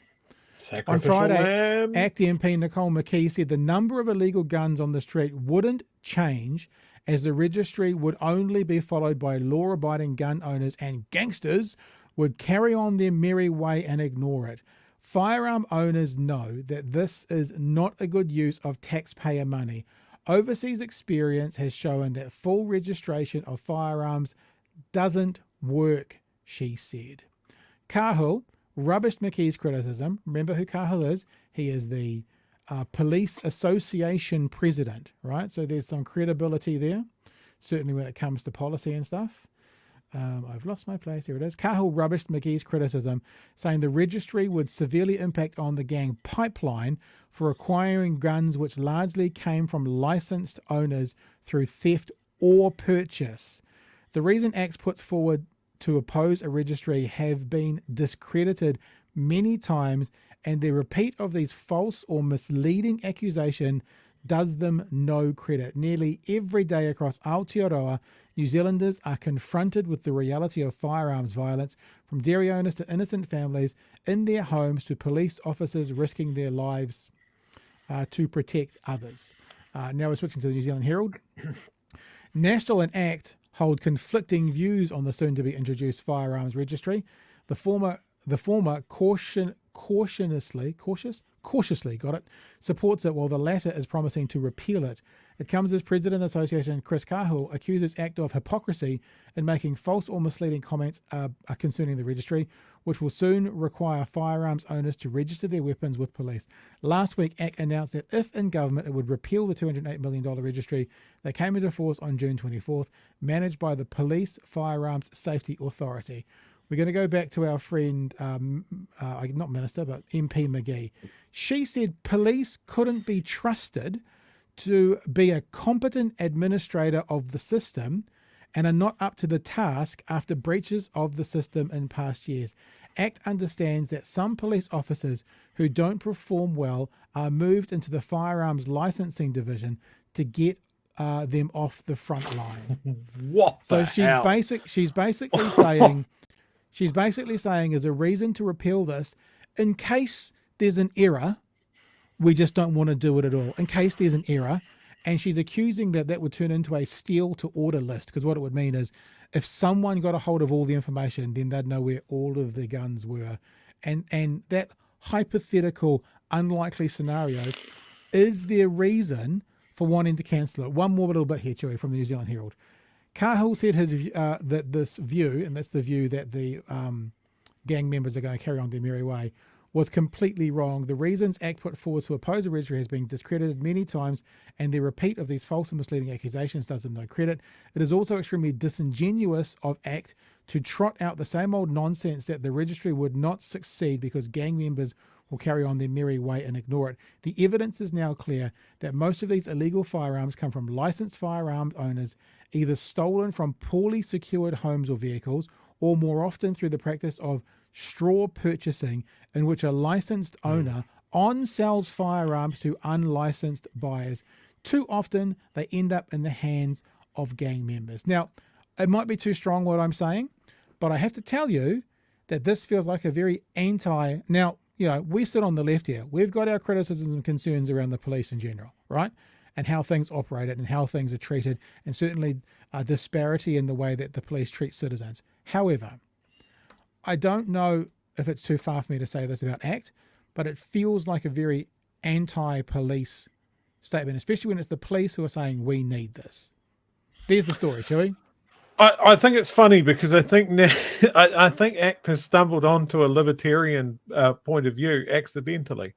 On Friday, ACT MP Nicole McKee said the number of illegal guns on the street wouldn't change, as the registry would only be followed by law-abiding gun owners, and gangsters would carry on their merry way and ignore it. Firearm owners know that this is not a good use of taxpayer money. Overseas experience has shown that full registration of firearms doesn't work, she said. Cahill rubbished McKee's criticism. Remember who Cahill is? He is the Police Association president, right? So there's some credibility there, certainly when it comes to policy and stuff. I've lost my place. Here it is. Cahill rubbished McGee's criticism, saying the registry would severely impact on the gang pipeline for acquiring guns which largely came from licensed owners through theft or purchase. The reason ACT puts forward to oppose a registry have been discredited many times, and the repeat of these false or misleading accusations does them no credit. Nearly every day across Aotearoa, New Zealanders are confronted with the reality of firearms violence, from dairy owners to innocent families in their homes to police officers risking their lives to protect others. Now we're switching to the New Zealand Herald. National and ACT hold conflicting views on the soon-to-be introduced firearms registry. The former cautiously supports it, while the latter is promising to repeal it. It comes as President Association Chris Cahill accuses ACT of hypocrisy in making false or misleading comments concerning the registry, which will soon require firearms owners to register their weapons with police. Last week, ACT announced that if in government, it would repeal the $208 million registry that came into force on June 24th, managed by the Police Firearms Safety Authority. We're going to go back to our friend, not minister, but MP McGee. She said police couldn't be trusted to be a competent administrator of the system and are not up to the task after breaches of the system in past years. ACT understands that some police officers who don't perform well are moved into the firearms licensing division to get them off the front line. What? So the she's basically saying... She's basically saying as a reason to repeal this, in case there's an error, we just don't want to do it at all. In case there's an error. And she's accusing that would turn into a steal to order list, because what it would mean is if someone got a hold of all the information, then they'd know where all of the guns were. And that hypothetical, unlikely scenario is their reason for wanting to cancel it. One more little bit here, Chewy, from the New Zealand Herald. Cahill said that this view, and that's the view that the gang members are going to carry on their merry way, was completely wrong. The reasons ACT put forward to oppose the registry has been discredited many times, and the repeat of these false and misleading accusations does them no credit. It is also extremely disingenuous of ACT to trot out the same old nonsense that the registry would not succeed because gang members will carry on their merry way and ignore it. The evidence is now clear that most of these illegal firearms come from licensed firearm owners, either stolen from poorly secured homes or vehicles, or more often through the practice of straw purchasing in which a licensed owner on-sells firearms to unlicensed buyers. Too often, they end up in the hands of gang members. Now, it might be too strong what I'm saying, but I have to tell you that this feels like a very now, we sit on the left here. We've got our criticisms and concerns around the police in general, right? And how things operate and how things are treated, and certainly a disparity in the way that the police treat citizens. However, I don't know if it's too far for me to say this about ACT, but it feels like a very anti-police statement, especially when it's the police who are saying we need this. There's the story, shall we? I think it's funny because I think now, I think ACT has stumbled onto a libertarian point of view accidentally.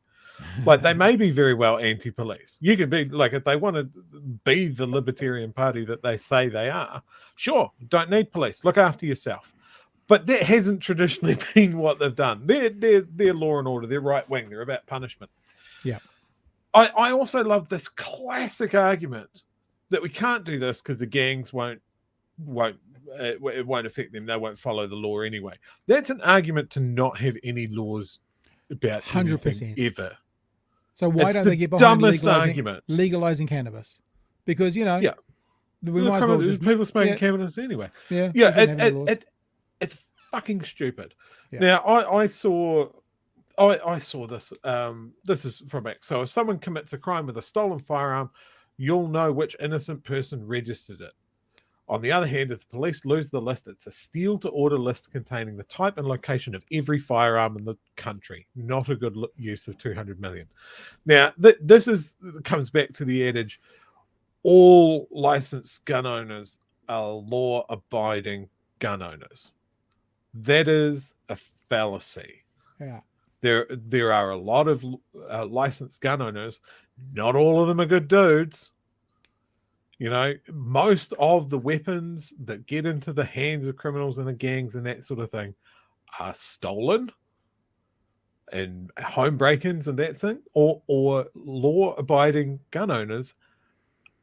Like, they may be very well anti-police. You could be like, if they want to be the libertarian party that they say they are, sure, don't need police. Look after yourself. But that hasn't traditionally been what they've done. They're law and order. They're right wing. They're about punishment. Yeah. I also love this classic argument that we can't do this because the gangs it won't affect them. They won't follow the law anyway. That's an argument to not have any laws about 100% ever. So why don't they get behind legalizing cannabis? Because we might as well just people smoking cannabis anyway. Yeah, it's fucking stupid. Yeah. Now I saw this. This is from X. So if someone commits a crime with a stolen firearm, you'll know which innocent person registered it. On the other hand, if the police lose the list, it's a steal to order list containing the type and location of every firearm in the country. Not a good use of 200 million. Now, this comes back to the adage, all licensed gun owners are law-abiding gun owners. That is a fallacy. Yeah. There are a lot of licensed gun owners. Not all of them are good dudes. Most of the weapons that get into the hands of criminals and the gangs and that sort of thing are stolen and home break-ins and that thing, or law-abiding gun owners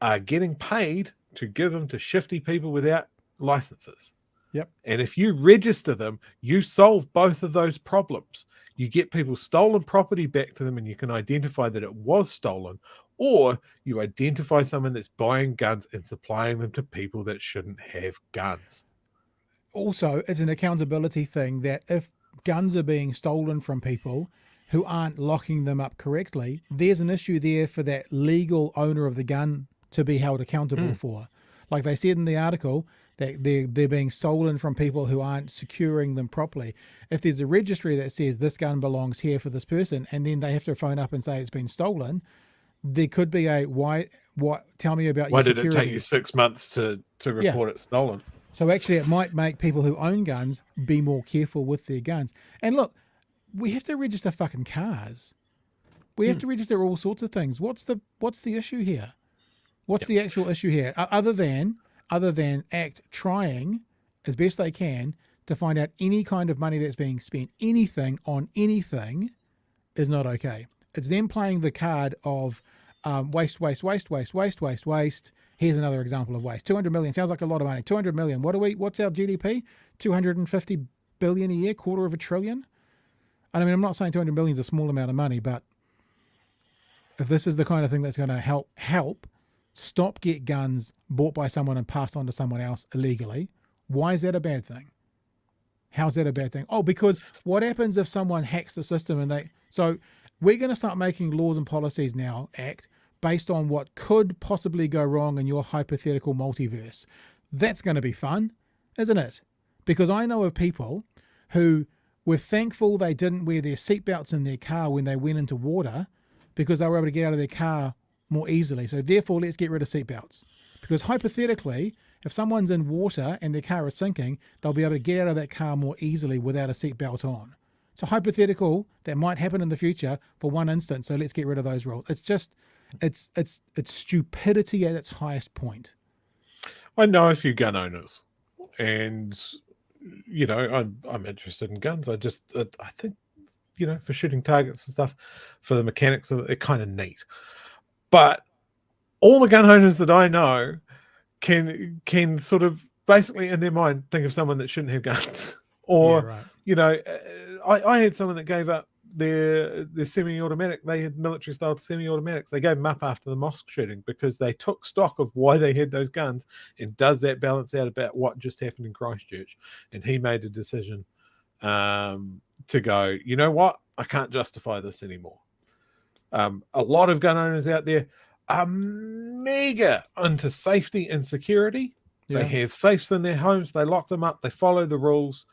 are getting paid to give them to shifty people without licenses. Yep. And if you register them, you solve both of those problems. You get people's stolen property back to them and you can identify that it was stolen, or you identify someone that's buying guns and supplying them to people that shouldn't have guns. Also, it's an accountability thing that if guns are being stolen from people who aren't locking them up correctly, there's an issue there for that legal owner of the gun to be held accountable for. Like they said in the article, that they're being stolen from people who aren't securing them properly. If there's a registry that says this gun belongs here for this person, and then they have to phone up and say it's been stolen, there could be tell me about your security. Why did it take you 6 months to report it stolen? So actually it might make people who own guns be more careful with their guns. And look, we have to register fucking cars. We have to register all sorts of things. What's the issue here? What's the actual issue here? Other than ACT trying as best they can to find out any kind of money that's being spent, anything on anything is not okay. It's them playing the card of waste. Here's another example of waste. 200 million sounds like a lot of money. 200 million. What's our GDP? 250 billion a year, $250 billion. I mean, I'm not saying 200 million is a small amount of money, but if this is the kind of thing that's going to help get guns bought by someone and passed on to someone else illegally, why is that a bad thing? How's that a bad thing? Oh, because what happens if someone hacks the system so we're going to start making laws and policies now, ACT, based on what could possibly go wrong in your hypothetical multiverse. That's going to be fun, isn't it? Because I know of people who were thankful they didn't wear their seatbelts in their car when they went into water because they were able to get out of their car more easily. So therefore, let's get rid of seatbelts. Because hypothetically, if someone's in water and their car is sinking, they'll be able to get out of that car more easily without a seatbelt on. It's a hypothetical that might happen in the future for one instance. So let's get rid of those rules. It's just, it's stupidity at its highest point. I know a few gun owners, and I'm interested in guns. I think for shooting targets and stuff, for the mechanics, they're kind of neat. But all the gun owners that I know can sort of basically in their mind think of someone that shouldn't have guns Or, right. you know, I had someone that gave up their semi-automatic. They had military-style semi-automatics. They gave them up after the mosque shooting because they took stock of why they had those guns, and does that balance out about what just happened in Christchurch? And he made a decision to go, you know what? I can't justify this anymore. A lot of gun owners out there are mega into safety and security. Yeah. They have safes in their homes. They lock them up. They follow the rules.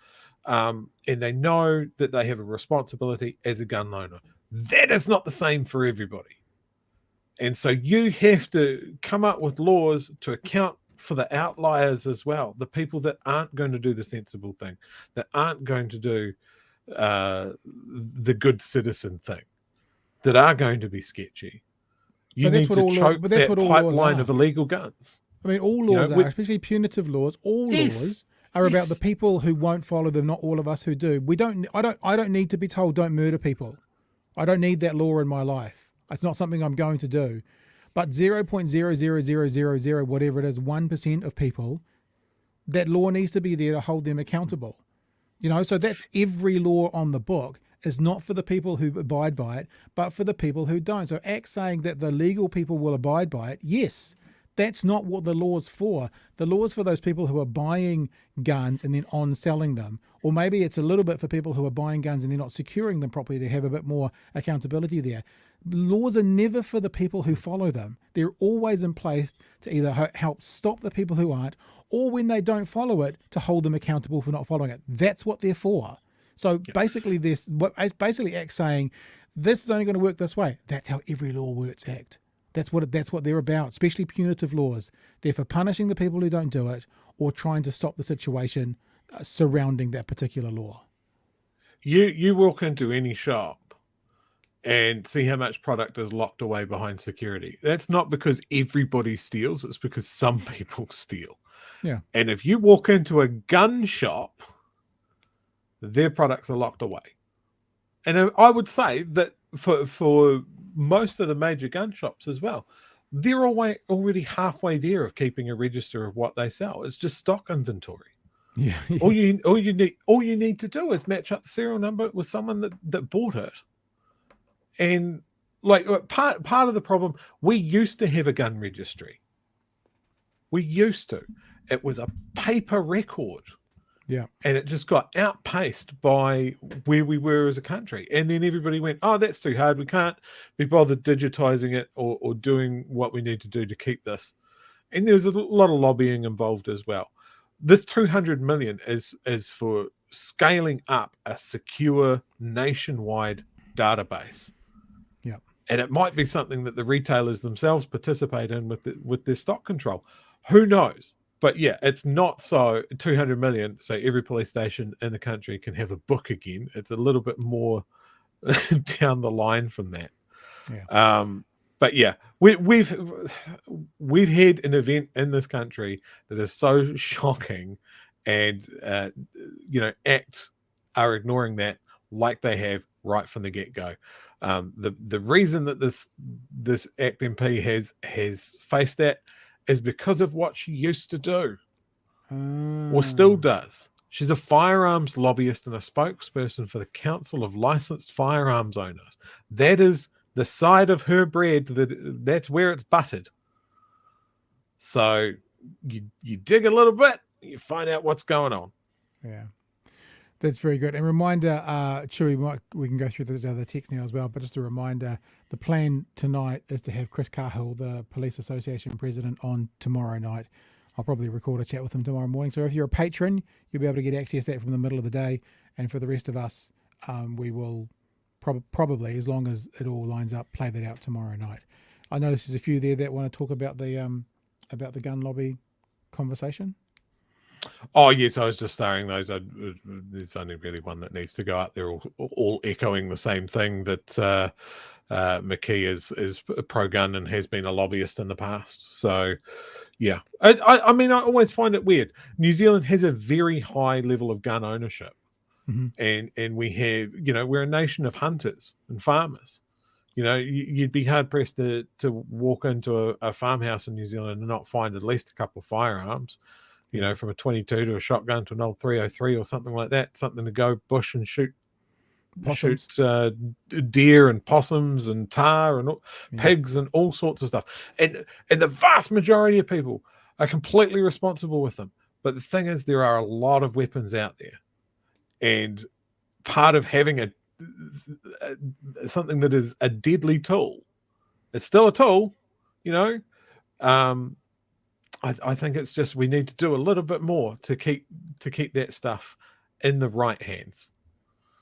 And they know that they have a responsibility as a gun owner. That is not the same for everybody. And so you have to come up with laws to account for the outliers as well, the people that aren't going to do the sensible thing, that aren't going to do the good citizen thing, that are going to be sketchy. You need to choke that pipeline of illegal guns. I mean, all laws are, especially punitive laws. All laws are about the people who won't follow them, not all of us who do. I don't need to be told don't murder people. I don't need that law in my life. It's not something I'm going to do. But 0.00000 whatever it is, 1% of people, that law needs to be there to hold them accountable. You know, so that's every law on the book is not for the people who abide by it, but for the people who don't. So Act saying that the legal people will abide by it, yes, that's not what the law's for. The law's for those people who are buying guns and then on selling them. Or maybe it's a little bit for people who are buying guns and they're not securing them properly to have a bit more accountability there. Laws are never for the people who follow them. They're always in place to either help stop the people who aren't, or when they don't follow it, to hold them accountable for not following it. That's what they're for. So basically, basically Act saying this is only going to work this way. That's how every law works, Act. That's what they're about, especially punitive laws. They're for punishing the people who don't do it or trying to stop the situation surrounding that particular law. You walk into any shop and see how much product is locked away behind security. That's not because everybody steals. It's because some people steal. Yeah. And if you walk into a gun shop, their products are locked away. And I would say that for most of the major gun shops as well, they're already halfway there of keeping a register of what they sell. It's just stock inventory. Yeah. All you need to do is match up the serial number with someone that bought it. And like part of the problem, we used to have a gun registry. We used to. It was a paper record. Yeah. And it just got outpaced by where we were as a country. And then everybody went, oh, that's too hard. We can't be bothered digitizing it or doing what we need to do to keep this. And there's a lot of lobbying involved as well. This 200 million is for scaling up a secure nationwide database. Yeah. And it might be something that the retailers themselves participate in with their stock control. Who knows? But yeah, it's not so 200 million. So every police station in the country can have a book again. It's a little bit more down the line from that. Yeah. But yeah, we've had an event in this country that is so shocking, and Act are ignoring that like they have right from the get go. The reason that this Act MP has faced that is because of what she used to do, or still does. She's a firearms lobbyist and a spokesperson for the Council of Licensed Firearms Owners. That is the side of her bread that's where it's buttered. So you dig a little bit, you find out what's going on. Yeah. That's very good. And reminder, Chewy, we can go through the text now as well, but just a reminder, the plan tonight is to have Chris Cahill, the Police Association president, on tomorrow night. I'll probably record a chat with him tomorrow morning. So if you're a patron, you'll be able to get access to that from the middle of the day. And for the rest of us, we will probably, as long as it all lines up, play that out tomorrow night. I know there's a few there that want to talk about the gun lobby conversation. Oh yes, I was just starring those. There's only really one that needs to go up. They're all echoing the same thing, that McKee is pro-gun and has been a lobbyist in the past. So yeah, I mean, I always find it weird. New Zealand has a very high level of gun ownership, and we have, we're a nation of hunters and farmers. You'd be hard pressed to walk into a farmhouse in New Zealand and not find at least a couple of firearms. you know, from a 22 to a shotgun to an old 303 or something like that, something to go bush and shoot deer and possums and tar and pigs and all sorts of stuff. And the vast majority of people are completely responsible with them. But the thing is, there are a lot of weapons out there. And part of having something that is a deadly tool, it's still a tool, you know. I think it's just we need to do a little bit more to keep that stuff in the right hands.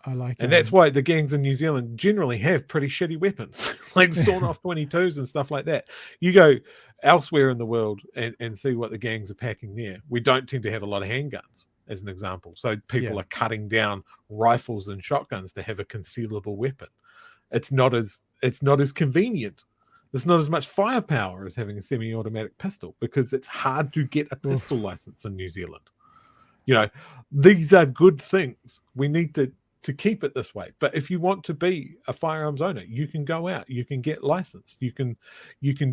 I like that. And that's why the gangs in New Zealand generally have pretty shitty weapons, like sawn-off 22s and stuff like that. You go elsewhere in the world and see what the gangs are packing there. We don't tend to have a lot of handguns, as an example. So people are cutting down rifles and shotguns to have a concealable weapon. It's not as convenient. There's not as much firepower as having a semi-automatic pistol because it's hard to get a pistol license in New Zealand. You know, these are good things. We need to keep it this way. But if you want to be a firearms owner, you can go out, you can get licensed, you can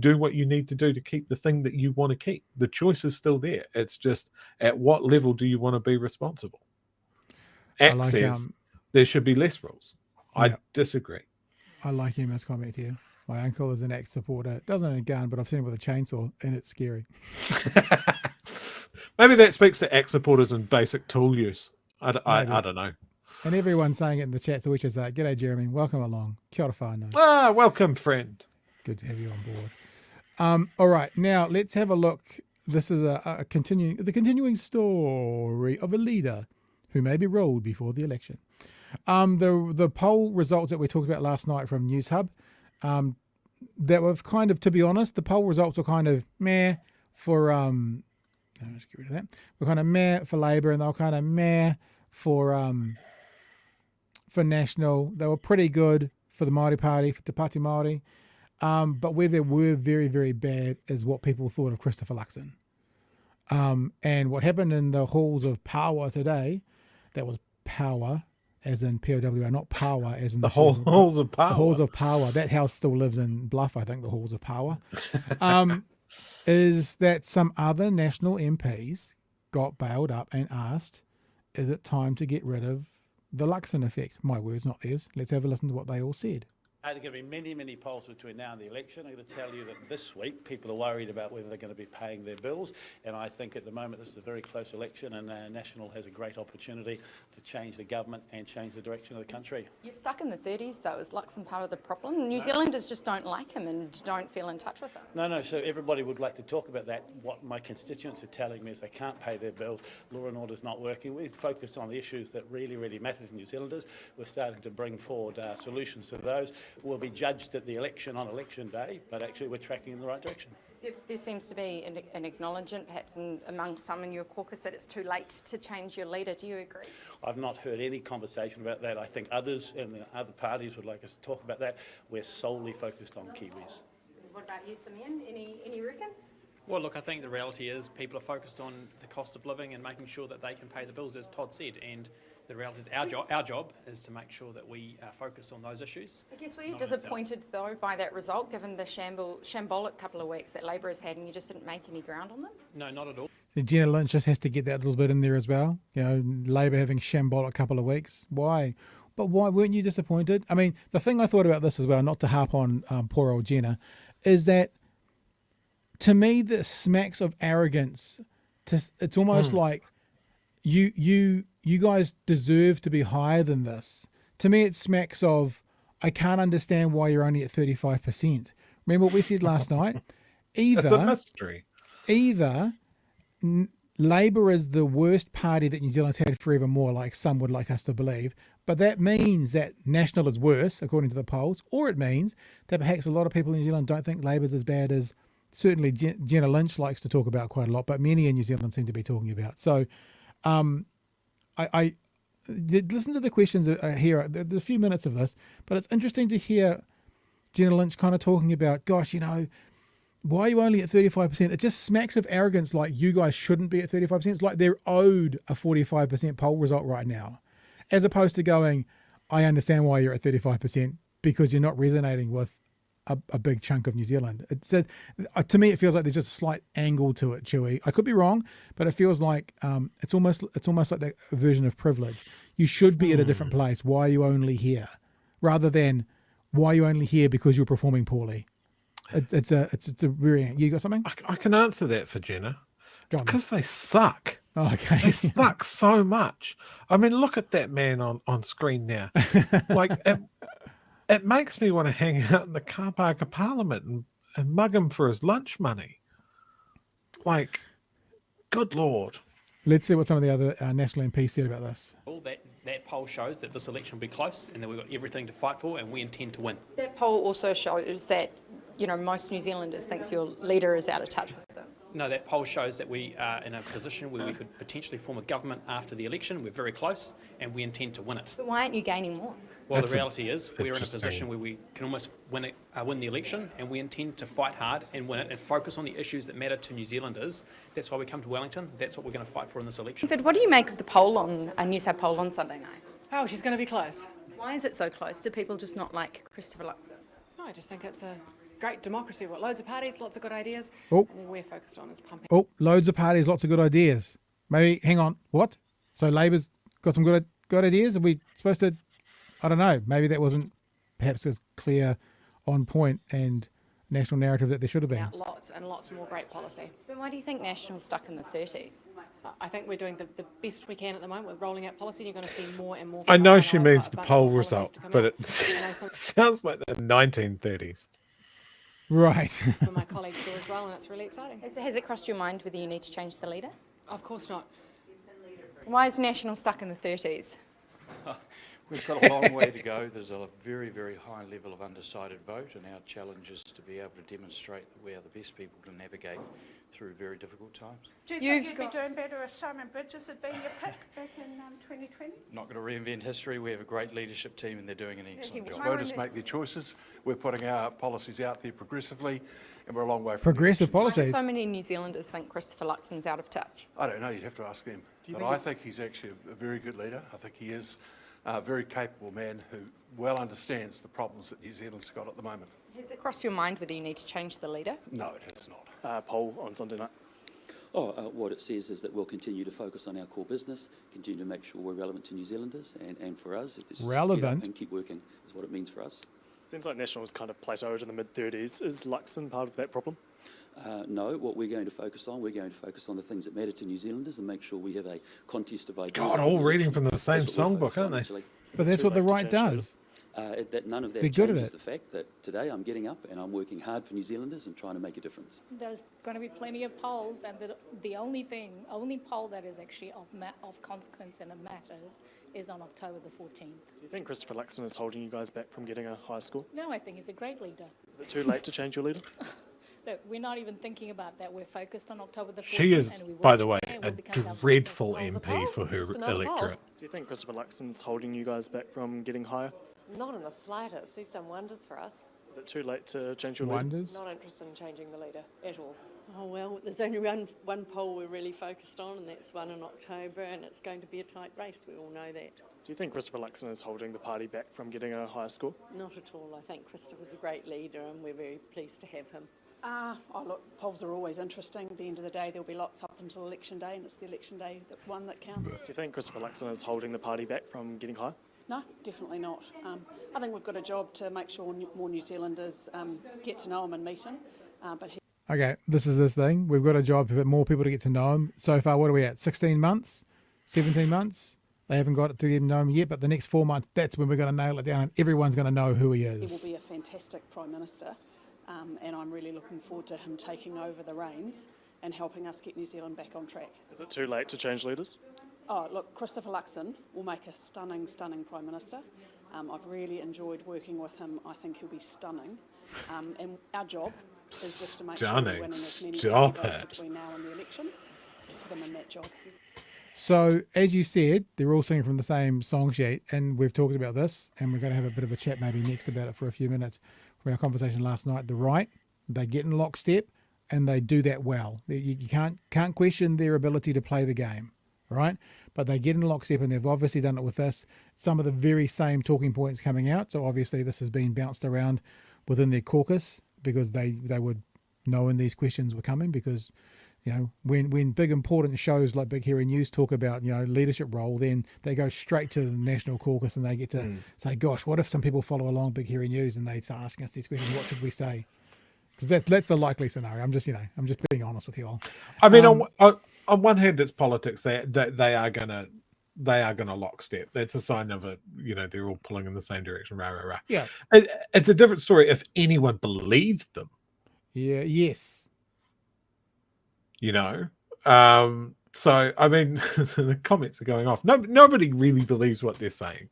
do what you need to do to keep the thing that you want to keep. The choice is still there. It's just at what level do you want to be responsible? Act says there should be less rules. I disagree. I like Emma's comment here. My uncle is an axe supporter. Doesn't own a gun, but I've seen him with a chainsaw, and it's scary. Maybe that speaks to axe supporters and basic tool use. I don't know. And everyone's saying it in the chat, so we should say, g'day, Jeremy. Welcome along. Kia ora whānau. Welcome, friend. Good to have you on board. All right, now let's have a look. This is the continuing story of a leader who may be ruled before the election. The poll results that we talked about last night from Newshub, that were kind of, to be honest, the poll results were kind of meh for let's get rid of that. We're kind of meh for Labour, and they were kind of meh for National. They were pretty good for the Māori Party, for Te Pāti Māori. But where they were very, very bad is what people thought of Christopher Luxon. And what happened in the halls of power today, that was power, as in POWR, not power, as in the halls of power. The halls of power. That house still lives in Bluff, I think, the halls of power. Is that some other national MPs got bailed up and asked, is it time to get rid of the Luxon effect? My words, not theirs. Let's have a listen to what they all said. There are going to be many, many polls between now and the election. I'm going to tell you that this week people are worried about whether they're going to be paying their bills, and I think at the moment this is a very close election, and National has a great opportunity to change the government and change the direction of the country. You're stuck in the 30s though. Is Luxon part of the problem? New Zealanders just don't like him and don't feel in touch with him. No, so everybody would like to talk about that. What my constituents are telling me is they can't pay their bills, law and order's not working. We've focused on the issues that really, really matter to New Zealanders. We're starting to bring forward solutions to those. We'll be judged at the election on election day, but actually we're tracking in the right direction. There seems to be an acknowledgement, perhaps among some in your caucus, that it's too late to change your leader. Do you agree? I've not heard any conversation about that. I think others in the other parties would like us to talk about that. We're solely focused on Kiwis. What about you, Simeon? Any reckons? Well, look, I think the reality is people are focused on the cost of living and making sure that they can pay the bills, as Todd said, and the reality is our job is to make sure that we focus on those issues. I guess were you disappointed though by that result, given the shambolic couple of weeks that Labor has had, and you just didn't make any ground on them? No, not at all. So Gina Lynch just has to get that little bit in there as well. You know, Labor having shambolic couple of weeks. Why? But why weren't you disappointed? I mean, the thing I thought about this as well, not to harp on poor old Gina, is that to me this smacks of arrogance. It's almost like you guys deserve to be higher than this. To me, it smacks of, I can't understand why you're only at 35%. Remember what we said last night? It's a mystery. Either Labour is the worst party that New Zealand's had forevermore, like some would like us to believe, but that means that National is worse, according to the polls, or it means that perhaps a lot of people in New Zealand don't think Labour's as bad as certainly Gina Lynch likes to talk about quite a lot, but many in New Zealand seem to be talking about. So I listen to the questions here. There's a few minutes of this, but it's interesting to hear Gina Lynch kind of talking about, gosh, you know, why are you only at 35%? It just smacks of arrogance, like you guys shouldn't be at 35%. It's like they're owed a 45% poll result right now, as opposed to going, I understand why you're at 35% because you're not resonating with a big chunk of New Zealand. To me, it feels like there's just a slight angle to it, Chewy. I could be wrong, but it feels like it's almost like that version of privilege. You should be at a different place. Why are you only here? Rather than why are you only here because you're performing poorly? It's a very. You got something? I can answer that for Jenna. Go It's on. because they suck. Oh, okay. They suck so much. I mean, look at that man on screen now. Like, it makes me want to hang out in the car park of Parliament and mug him for his lunch money. Like, good Lord. Let's see what some of the other national MPs said about this. All that poll shows that this election will be close and that we've got everything to fight for and we intend to win. That poll also shows that, most New Zealanders think your leader is out of touch with them. No, that poll shows that we are in a position where we could potentially form a government after the election. We're very close and we intend to win it. But why aren't you gaining more? Well, the reality is we're in a position where we can almost win the election, and we intend to fight hard and win it and focus on the issues that matter to New Zealanders. That's why we come to Wellington. That's what we're going to fight for in this election. But what do you make of the poll on a Newshub poll on Sunday night? Oh, she's going to be close. Why is it so close? Do people just not like Christopher Luxon? No, I just think it's a great democracy. We've got loads of parties, lots of good ideas. Oh. And we're focused on is pumping. Oh, loads of parties, lots of good ideas. Maybe, hang on, what? So Labor's got some good ideas? Are we supposed to, I don't know, maybe that wasn't perhaps as clear, on point and national narrative that there should have been. Yeah, lots and lots more great policy. But why do you think National's stuck in the 30s? I think we're doing the best we can at the moment with rolling out policy. You're going to see more and more. I know from she us, means a the bunch poll more policies result, to come but out. it Some sounds like the 1930s. Right. for my colleagues do as well, and it's really exciting. Has it crossed your mind whether you need to change the leader? Of course not. Why is National stuck in the 30s? We've got a long way to go. There's a very, very high level of undecided vote, and our challenge is to be able to demonstrate that we are the best people to navigate through very difficult times. Do you think you'd be doing better if Simon Bridges had been your pick back in 2020? Not going to reinvent history. We have a great leadership team, and they're doing an excellent job. Voters make their choices. We're putting our policies out there progressively, and we're a long way from progressive Why do policies. so many New Zealanders think Christopher Luxon's out of touch? I don't know. You'd have to ask them. But I think he's actually a very good leader. I think he is a very capable man who well understands the problems that New Zealand's got at the moment. Has it crossed your mind whether you need to change the leader? No, it has not. Poll on Sunday night. What it says is that we'll continue to focus on our core business, continue to make sure we're relevant to New Zealanders, and for us, it's just relevant. get up and keep working is what it means for us. Seems like National's kind of plateaued in the mid-30s. Is Luxon part of that problem? No, what we're going to focus on the things that matter to New Zealanders and make sure we have a contest of ideas. God, all reading from the same songbook, aren't they? But that's what the right does. That none of that They're good at changes it. the fact that today I'm getting up and I'm working hard for New Zealanders and trying to make a difference. There's going to be plenty of polls, and the only poll that is actually of consequence and it matters is on October the 14th. Do you think Christopher Luxon is holding you guys back from getting a high score? No, I think he's a great leader. Is it too late to change your leader? Look, we're not even thinking about that. We're focused on October the 14th. She is, and we by work the way, and a we'll become government. dreadful MP for her electorate. Do you think Christopher Luxon's holding you guys back from getting higher? Not in the slightest. He's done wonders for us. Is it too late to change your leader? Wonders? Not interested in changing the leader at all. Oh, well, there's only one poll we're really focused on, and that's one in October, and it's going to be a tight race. We all know that. Do you think Christopher Luxon is holding the party back from getting a higher score? Not at all. I think Christopher's a great leader, and we're very pleased to have him. Look, polls are always interesting. At the end of the day, there'll be lots up until election day, and it's the election day that counts. Do you think Christopher Luxon is holding the party back from getting higher? No, definitely not. I think we've got a job to make sure more New Zealanders get to know him and meet him. Okay, this is this thing. We've got a job for more people to get to know him. So far, what are we at? 16 months? 17 months? They haven't got to even know him yet, but the next 4 months, that's when we're going to nail it down and everyone's going to know who he He is. will be a fantastic Prime Minister, and I'm really looking forward to him taking over the reins and helping us get New Zealand back on track. Is it too late to change leaders? Oh, look, Christopher Luxon will make a stunning Prime Minister. I've really enjoyed working with him. I think he'll be stunning. And our job is just to make sure we're winning as many votes between now and the election to put him in that job. So, as you said, they're all singing from the same song sheet, and we've talked about this, and we're going to have a bit of a chat maybe next about it for a few minutes from our conversation last night. The right, they get in lockstep, and they do that well. You can't question their ability to play the game, right? But they get in lockstep, and they've obviously done it with this. Some of the very same talking points coming out, so obviously this has been bounced around within their caucus because they would know when these questions were coming, because when big important shows like Big Hairy News talk about leadership role, then they go straight to the national caucus and they get to say, gosh, what if some people follow along Big Hairy News and they start asking us these questions? What should we say? Because that's the likely scenario. I'm just being honest with you all. I mean, on one hand, it's politics. They are gonna lockstep. That's a sign of they're all pulling in the same direction. Rah rah rah. Yeah, it's a different story if anyone believes them. Yeah. Yes. So I mean, the comments are going off. Nobody really believes what they're saying.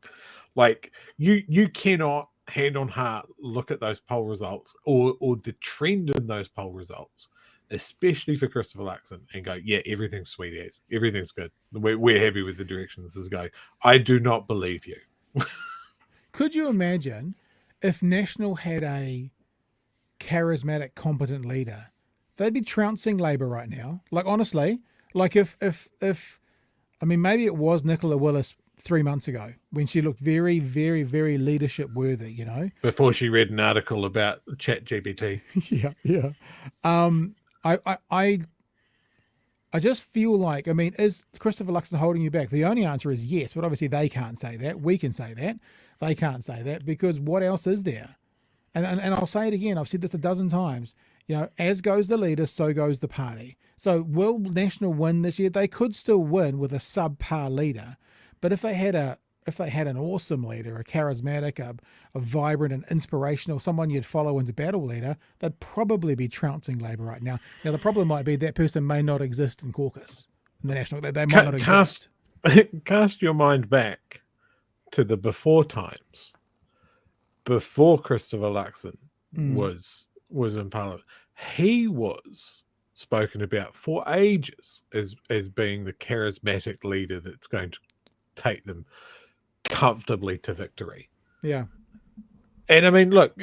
Like you cannot hand on heart look at those poll results or the trend in those poll results, especially for Christopher Luxon, and go, yeah, everything's sweet as, everything's good. We're happy with the direction this is going. I do not believe you. Could you imagine if National had a charismatic, competent leader? They'd be trouncing Labor right now. Like, honestly, like if I mean, maybe it was Nicola Willis 3 months ago when she looked very, very, very leadership worthy, Before she read an article about ChatGPT. Yeah. I just feel like, I mean, is Christopher Luxon holding you back? The only answer is yes, but obviously they can't say that. We can say that. They can't say that, because what else is there? And I'll say it again. I've said this a dozen times. As goes the leader, so goes the party. So will National win this year? They could still win with a subpar leader, but if they had an awesome leader, a charismatic, a vibrant and inspirational, someone you'd follow into battle leader, they'd probably be trouncing Labor right now. Now the problem might be that person may not exist in caucus, in the National. They might not exist. Cast your mind back to the before times, before Christopher Luxon was in Parliament. He was spoken about for ages as being the charismatic leader that's going to take them comfortably to victory. Yeah. And I mean, look,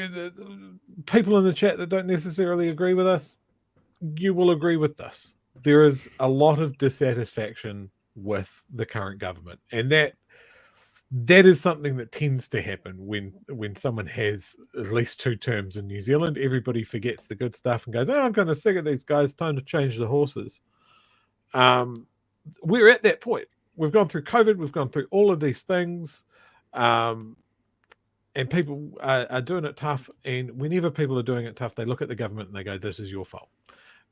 people in the chat that don't necessarily agree with us, you will agree with this. There is a lot of dissatisfaction with the current government, and that is something that tends to happen when someone has at least 2 terms in New Zealand. Everybody forgets the good stuff and goes, I'm kind of sick of these guys, time to change the horses. We're at that point. We've gone through COVID, we've gone through all of these things, and people are doing it tough, and whenever people are doing it tough, they look at the government and they go, this is your fault,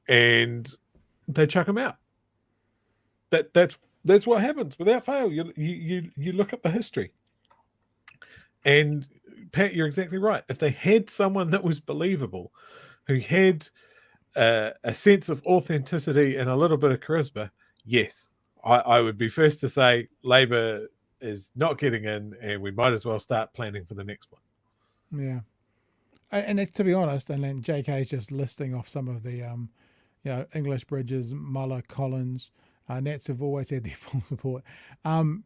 and they chuck them out. That's what happens without fail. You look at the history, and Pat, you're exactly right. If they had someone that was believable, who had a sense of authenticity and a little bit of charisma, yes, I would be first to say Labor is not getting in, and we might as well start planning for the next one. Yeah, and to be honest, and then JK is just listing off some of the English Bridges, Muller, Collins. Nats have always had their full support.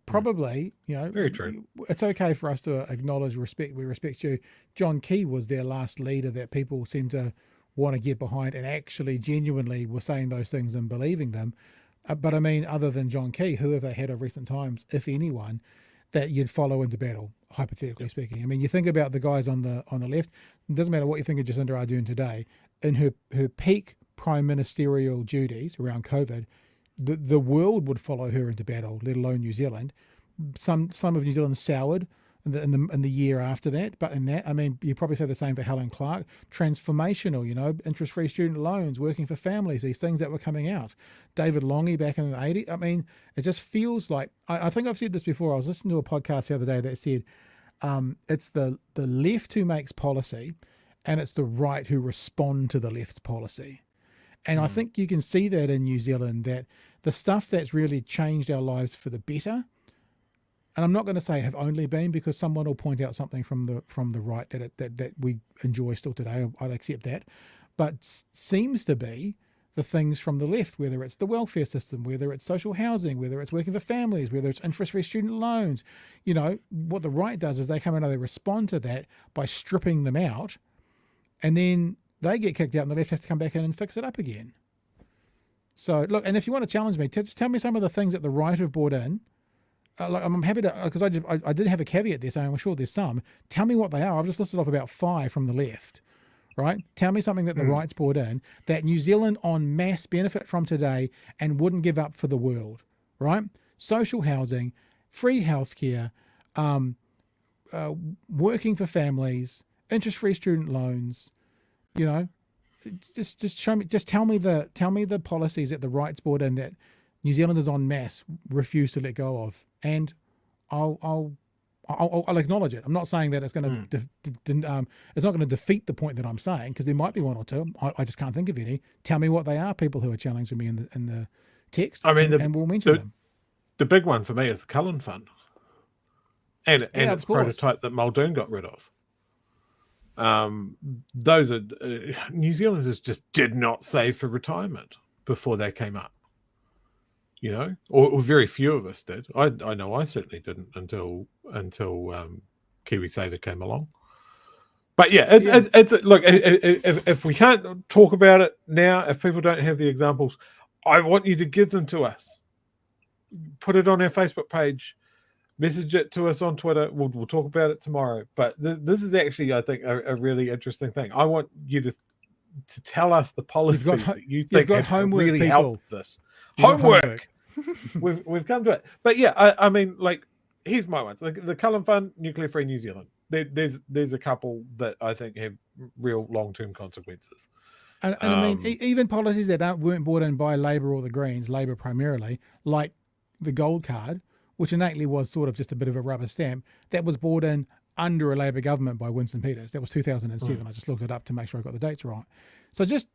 Probably, very true. It's okay for us to acknowledge respect. We respect you. John Key was their last leader that people seem to want to get behind, and actually genuinely were saying those things and believing them. But I mean, other than John Key, who have they had of recent times, if anyone, that you'd follow into battle, hypothetically speaking? I mean, you think about the guys on the left. It doesn't matter what you think of Jacinda Ardern today. In her peak prime ministerial duties around COVID, the world would follow her into battle, let alone New Zealand. Some of New Zealand soured in the year after that, but in that, I mean, you probably say the same for Helen Clark. Transformational, interest-free student loans, working for families, these things that were coming out. David Longy back in the 80s. I mean, it just feels like, I think I've said this before. I was listening to a podcast the other day that said it's the left who makes policy, and it's the right who respond to the left's policy. And I think you can see that in New Zealand, that the stuff that's really changed our lives for the better, and I'm not going to say have only been, because someone will point out something from the right that we enjoy still today. I'd accept that, but seems to be the things from the left, whether it's the welfare system, whether it's social housing, whether it's working for families, whether it's interest-free student loans. What the right does is they come in and they respond to that by stripping them out, and then they get kicked out and the left has to come back in and fix it up again. So look, and if you want to challenge me, just tell me some of the things that the right have brought in I'm happy to, because I did have a caveat there saying I'm sure there's some. Tell me what they are. I've just listed off about 5 from the left, right? Tell me something that the right's brought in that New Zealand en masse benefit from today and wouldn't give up for the world, right? Social housing, free healthcare, working for families, interest-free student loans, you know, just show me, just tell me the policies that the right's brought in that New Zealanders en masse refuse to let go of, and I'll acknowledge it. I'm not saying that it's going to it's not going to defeat the point that I'm saying, because there might be one or two. I just can't think of any. Tell me what they are. People who are challenging me in the text. I mean, and we'll mention them. The big one for me is the Cullen Fund, and its prototype that Muldoon got rid of. Those are New Zealanders just did not save for retirement before they came up. You know, or very few of us did. I know I certainly didn't until KiwiSaver came along. But yeah, it's look, if we can't talk about it now, if people don't have the examples, I want you to give them to us. Put it on our Facebook page, message it to us on Twitter. We'll talk about it tomorrow. But this is actually, I think, a really interesting thing. I want you to tell us the policies that you think have really helped this. Homework. We've come to it. But yeah, I mean, like, here's my ones. The Cullen Fund, Nuclear Free New Zealand. There's a couple that I think have real long-term consequences. And I mean, even policies that weren't brought in by Labor or the Greens, Labor primarily, like the gold card, which innately was sort of just a bit of a rubber stamp, that was brought in under a Labor government by Winston Peters. That was 2007. I just looked it up to make sure I got the dates right. So just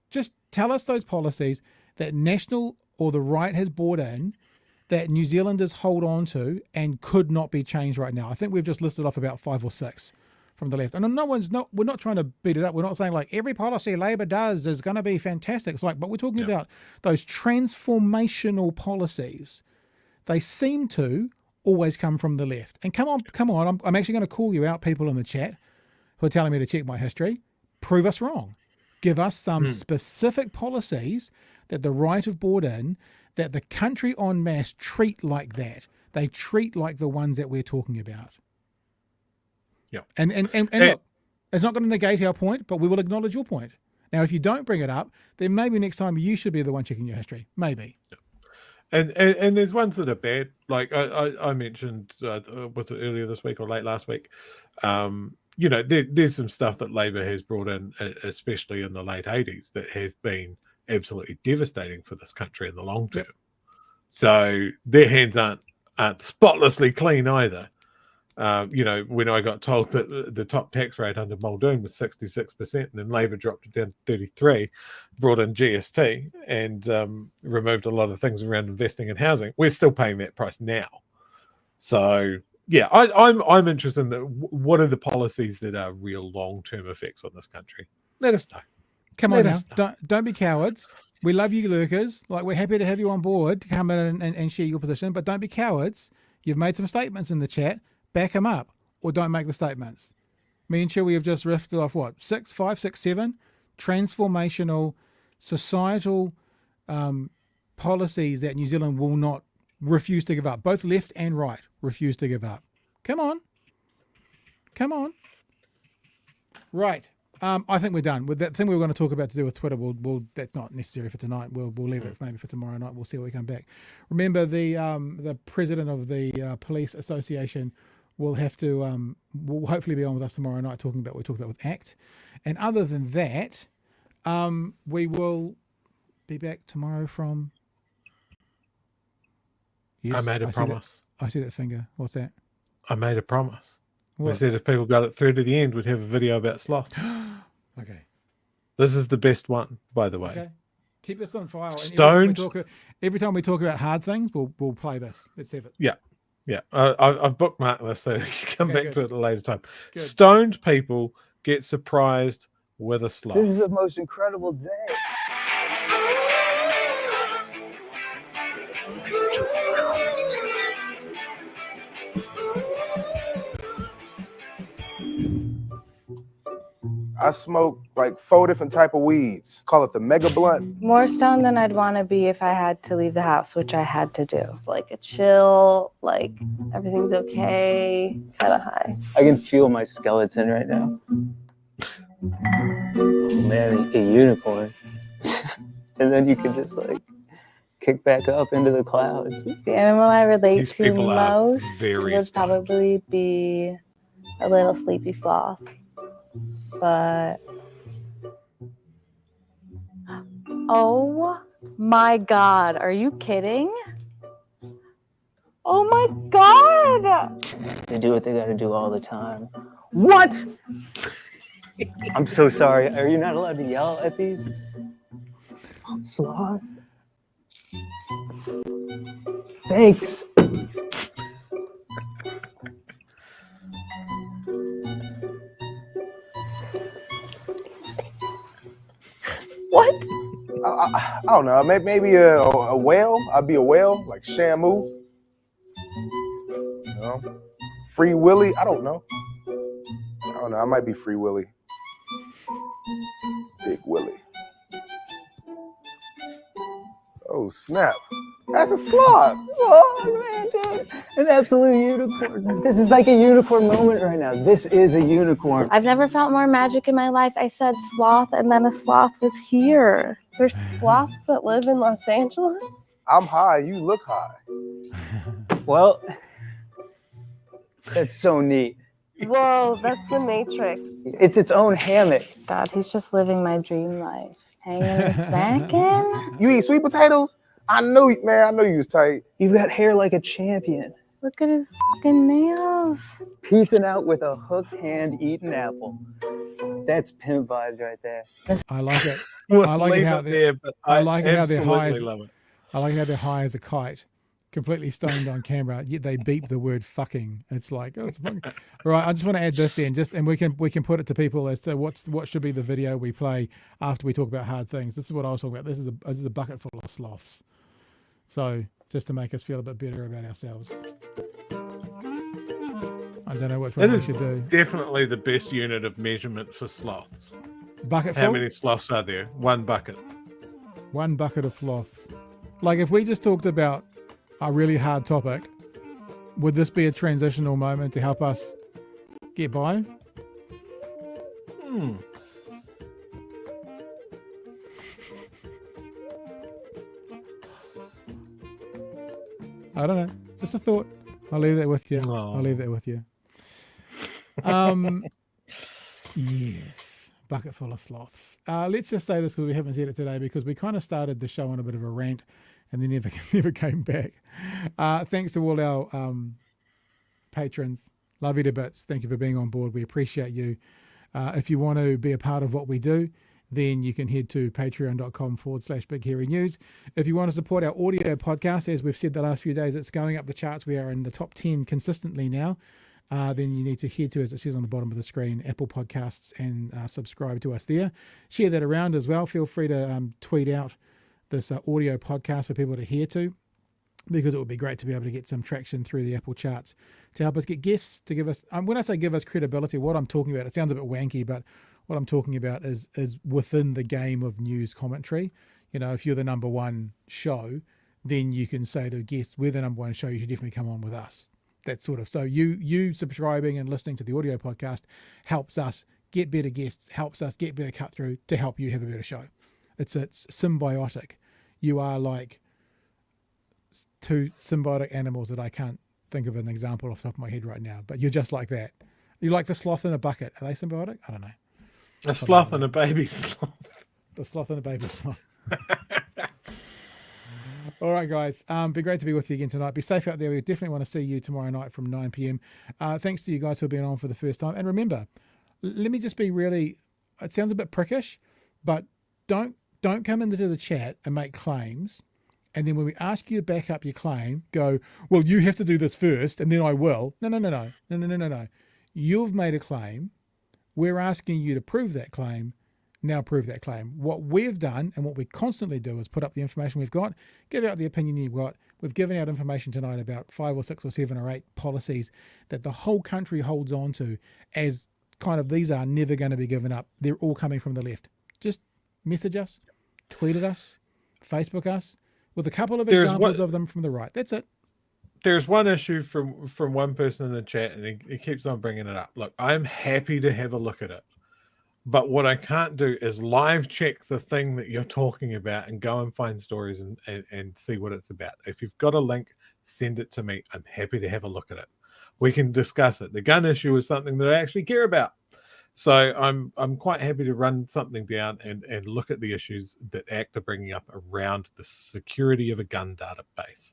tell us those policies that National or the right has brought in that New Zealanders hold on to and could not be changed right now. I think we've just listed off about 5 or 6 from the left. And we're not trying to beat it up. We're not saying like every policy Labor does is going to be fantastic. It's like, but we're talking about those transformational policies. They seem to always come from the left. And come on. I'm actually going to call you out, people in the chat who are telling me to check my history. Prove us wrong. Give us some specific policies that the right have brought in that the country en masse treat like that. They treat like the ones that we're talking about. Yeah. And look, it's not going to negate our point, but we will acknowledge your point. Now, if you don't bring it up, then maybe next time you should be the one checking your history. Maybe. Yeah. And there's ones that are bad. Like I mentioned, was it earlier this week or late last week? You know, there's some stuff that Labor has brought in, especially in the late 80s, that has been absolutely devastating for this country in the long term. Yep. So their hands aren't spotlessly clean either. You know, when I got told that the top tax rate under Muldoon was 66%, and then Labor dropped it down to 33%, brought in GST and removed a lot of things around investing in housing, we're still paying that price now. So yeah, I'm interested in what are the policies that are real long-term effects on this country. Let us know. Come on now, don't be cowards. We love you, lurkers. Like, we're happy to have you on board to come in and share your position, but don't be cowards. You've made some statements in the chat. Back them up, or don't make the statements. Me and Chewy have just riffed off what? 5, 6, 7 transformational societal policies that New Zealand will not refuse to give up. Both left and right refuse to give up. Come on. Right. I think we're done with that thing we were going to talk about to do with Twitter. We'll that's not necessary for tonight. We'll leave it maybe for tomorrow night. We'll see when we come back. Remember, the president of the police association will have to will hopefully be on with us tomorrow night talking about what we talked about with ACT. And other than that, we will be back tomorrow from. Yes, I made a promise. I see that finger. What's that? I made a promise. What? We said if people got it through to the end, we'd have a video about sloth. Okay. This is the best one, by the way. Okay. Keep this on file. Stoned. Every time we talk about hard things, we'll play this. Let's have it. Yeah. Yeah. I've bookmarked this, so you can come back to it at a later time. Good. Stoned people get surprised with a sloth. This is the most incredible day. I smoke like 4 different type of weeds. Call it the mega blunt. More stoned than I'd want to be if I had to leave the house, which I had to do. It's like a chill, like everything's okay, kind of high. I can feel my skeleton right now. Man, a unicorn. And then you can just like kick back up into the clouds. The animal I relate These to people are most very would stoned. probably be a little sleepy sloth. But oh my God, are you kidding? Oh my God! They do what they gotta do all the time. What? I'm so sorry. Are you not allowed to yell at these? Sloth? Thanks. What? I don't know. Maybe a whale. I'd be a whale, like Shamu. You know? Free Willy. I don't know. I might be Free Willy. Big Willy. Oh snap! That's a sloth. Oh man, dude, an absolute unicorn. This is like a unicorn moment right now. This is a unicorn. I've never felt more magic in my life. I said sloth, and then a sloth was here. There's sloths that live in Los Angeles? I'm high. You look high. Well, that's so neat. Whoa, that's the Matrix. It's its own hammock. God, he's just living my dream life. Hanging and smacking. You eat sweet potatoes? I know you was tight. You've got hair like a champion. Look at his fucking nails. Peacing out with a hooked hand eating apple. That's pimp vibes right there. I like it. We'll I like it leave how it there, but I like it how they're high. absolutely love it. I like how they're high as a kite, completely stoned on camera. Yet they beep the word "fucking." It's like, oh, it's fucking. Right. I just want to add this in, and we can put it to people as to what should be the video we play after we talk about hard things. This is what I was talking about. This is a bucket full of sloths. So just to make us feel a bit better about ourselves. I don't know which one we should do. Definitely the best unit of measurement for sloths. Bucket How full? many sloths are there? 1 bucket. 1 bucket of sloths. Like if we just talked about a really hard topic, would this be a transitional moment to help us get by? I don't know. Just a thought. I'll leave that with you. Oh. I'll leave that with you. Yes. Bucket full of sloths. Let's just say this because we haven't said it today, because we kind of started the show on a bit of a rant and then never came back. Thanks to all our patrons. Love you to bits. Thank you for being on board. We appreciate you. If you want to be a part of what we do, then you can head to patreon.com/Big Hairy News. If you want to support our audio podcast, as we've said the last few days, it's going up the charts. We are in the top 10 consistently now. Then you need to head to, as it says on the bottom of the screen, Apple Podcasts, and subscribe to us there. Share that around as well. Feel free to tweet out this audio podcast for people to hear to, because it would be great to be able to get some traction through the Apple charts to help us get guests to give us, when I say give us credibility, what I'm talking about, it sounds a bit wanky, but what I'm talking about is within the game of news commentary. You know, if you're the number one show, then you can say to guests, we're the number one show, you should definitely come on with us. That sort of, so you subscribing and listening to the audio podcast helps us get better guests, helps us get better cut through to help you have a better show. It's symbiotic. You are like two symbiotic animals that I can't think of an example off the top of my head right now, but you're just like that. You're like the sloth in a bucket. Are they symbiotic? I don't know. A sloth and a baby sloth. The sloth and a baby sloth. All right, guys. Be great to be with you again tonight. Be safe out there. We definitely want to see you tomorrow night from 9 p.m. Thanks to you guys who have been on for the first time. And remember, let me just be really, it sounds a bit prickish, but don't come into the chat and make claims. And then when we ask you to back up your claim, go, well, you have to do this first, and then I will. No. You've made a claim. We're asking you to prove that claim. Now prove that claim. What we've done and what we constantly do is put up the information we've got, give out the opinion you've got. We've given out information tonight about 5 or 6 or 7 or 8 policies that the whole country holds on to as these are never going to be given up. They're all coming from the left. Just message us, tweet at us, Facebook us, with a couple of examples of them from the right. That's it. There's one issue from one person in the chat, and he keeps on bringing it up. Look, I'm happy to have a look at it, but what I can't do is live check the thing that you're talking about and go and find stories and see what it's about. If you've got a link, send it to me. I'm happy to have a look at it. We can discuss it. The gun issue is something that I actually care about. So I'm quite happy to run something down and look at the issues that ACT are bringing up around the security of a gun database.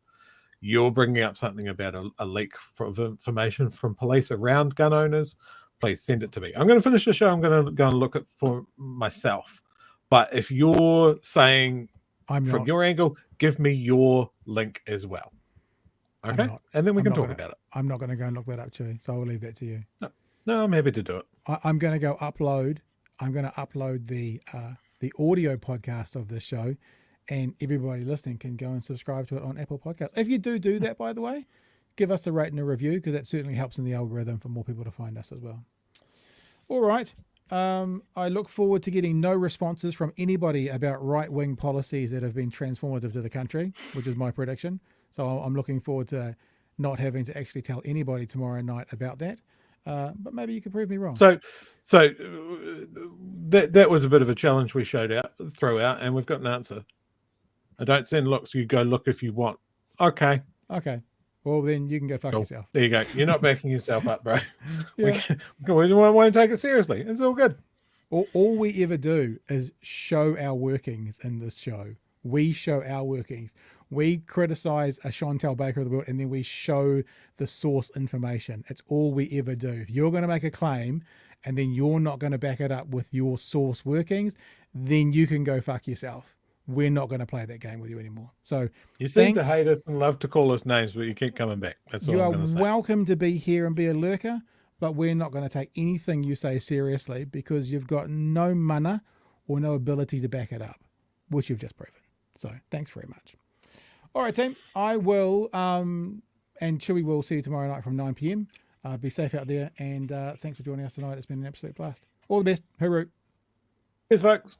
You're bringing up something about a leak of information from police around gun owners. Please send it to me. I'm going to finish the show. I'm going to go and look at for myself. But if you're saying from your angle, give me your link as well. Okay? And then we can talk about it. I'm not going to go and look that up, Chewy, so I will leave that to you. No, I'm happy to do it. I'm going to go upload. I'm going to upload the audio podcast of this show, and everybody listening can go and subscribe to it on Apple Podcasts. If you do that, by the way, give us a rate and a review, because that certainly helps in the algorithm for more people to find us as well. All right. I look forward to getting no responses from anybody about right-wing policies that have been transformative to the country, which is my prediction. So I'm looking forward to not having to actually tell anybody tomorrow night about that. But maybe you could prove me wrong. So that was a bit of a challenge we throw out, and we've got an answer. I don't send looks. You go look if you want. Okay. Well, then you can go fuck yourself. There you go. You're not backing yourself up, bro. We won't take it seriously. It's all good. All we ever do is show our workings in this show. We show our workings. We criticize a Chantal Baker of the world, and then we show the source information. It's all we ever do. If you're going to make a claim and then you're not going to back it up with your source workings, then you can go fuck yourself. We're not going to play that game with you anymore. So you seem to hate us and love to call us names, but you keep coming back. That's all I'm going to say. You are welcome to be here and be a lurker, but we're not going to take anything you say seriously, because you've got no mana or no ability to back it up, which you've just proven. So thanks very much. All right, team. I will, and Chewy will see you tomorrow night from 9 p.m. Be safe out there, and thanks for joining us tonight. It's been an absolute blast. All the best. Hooroo. Cheers, folks.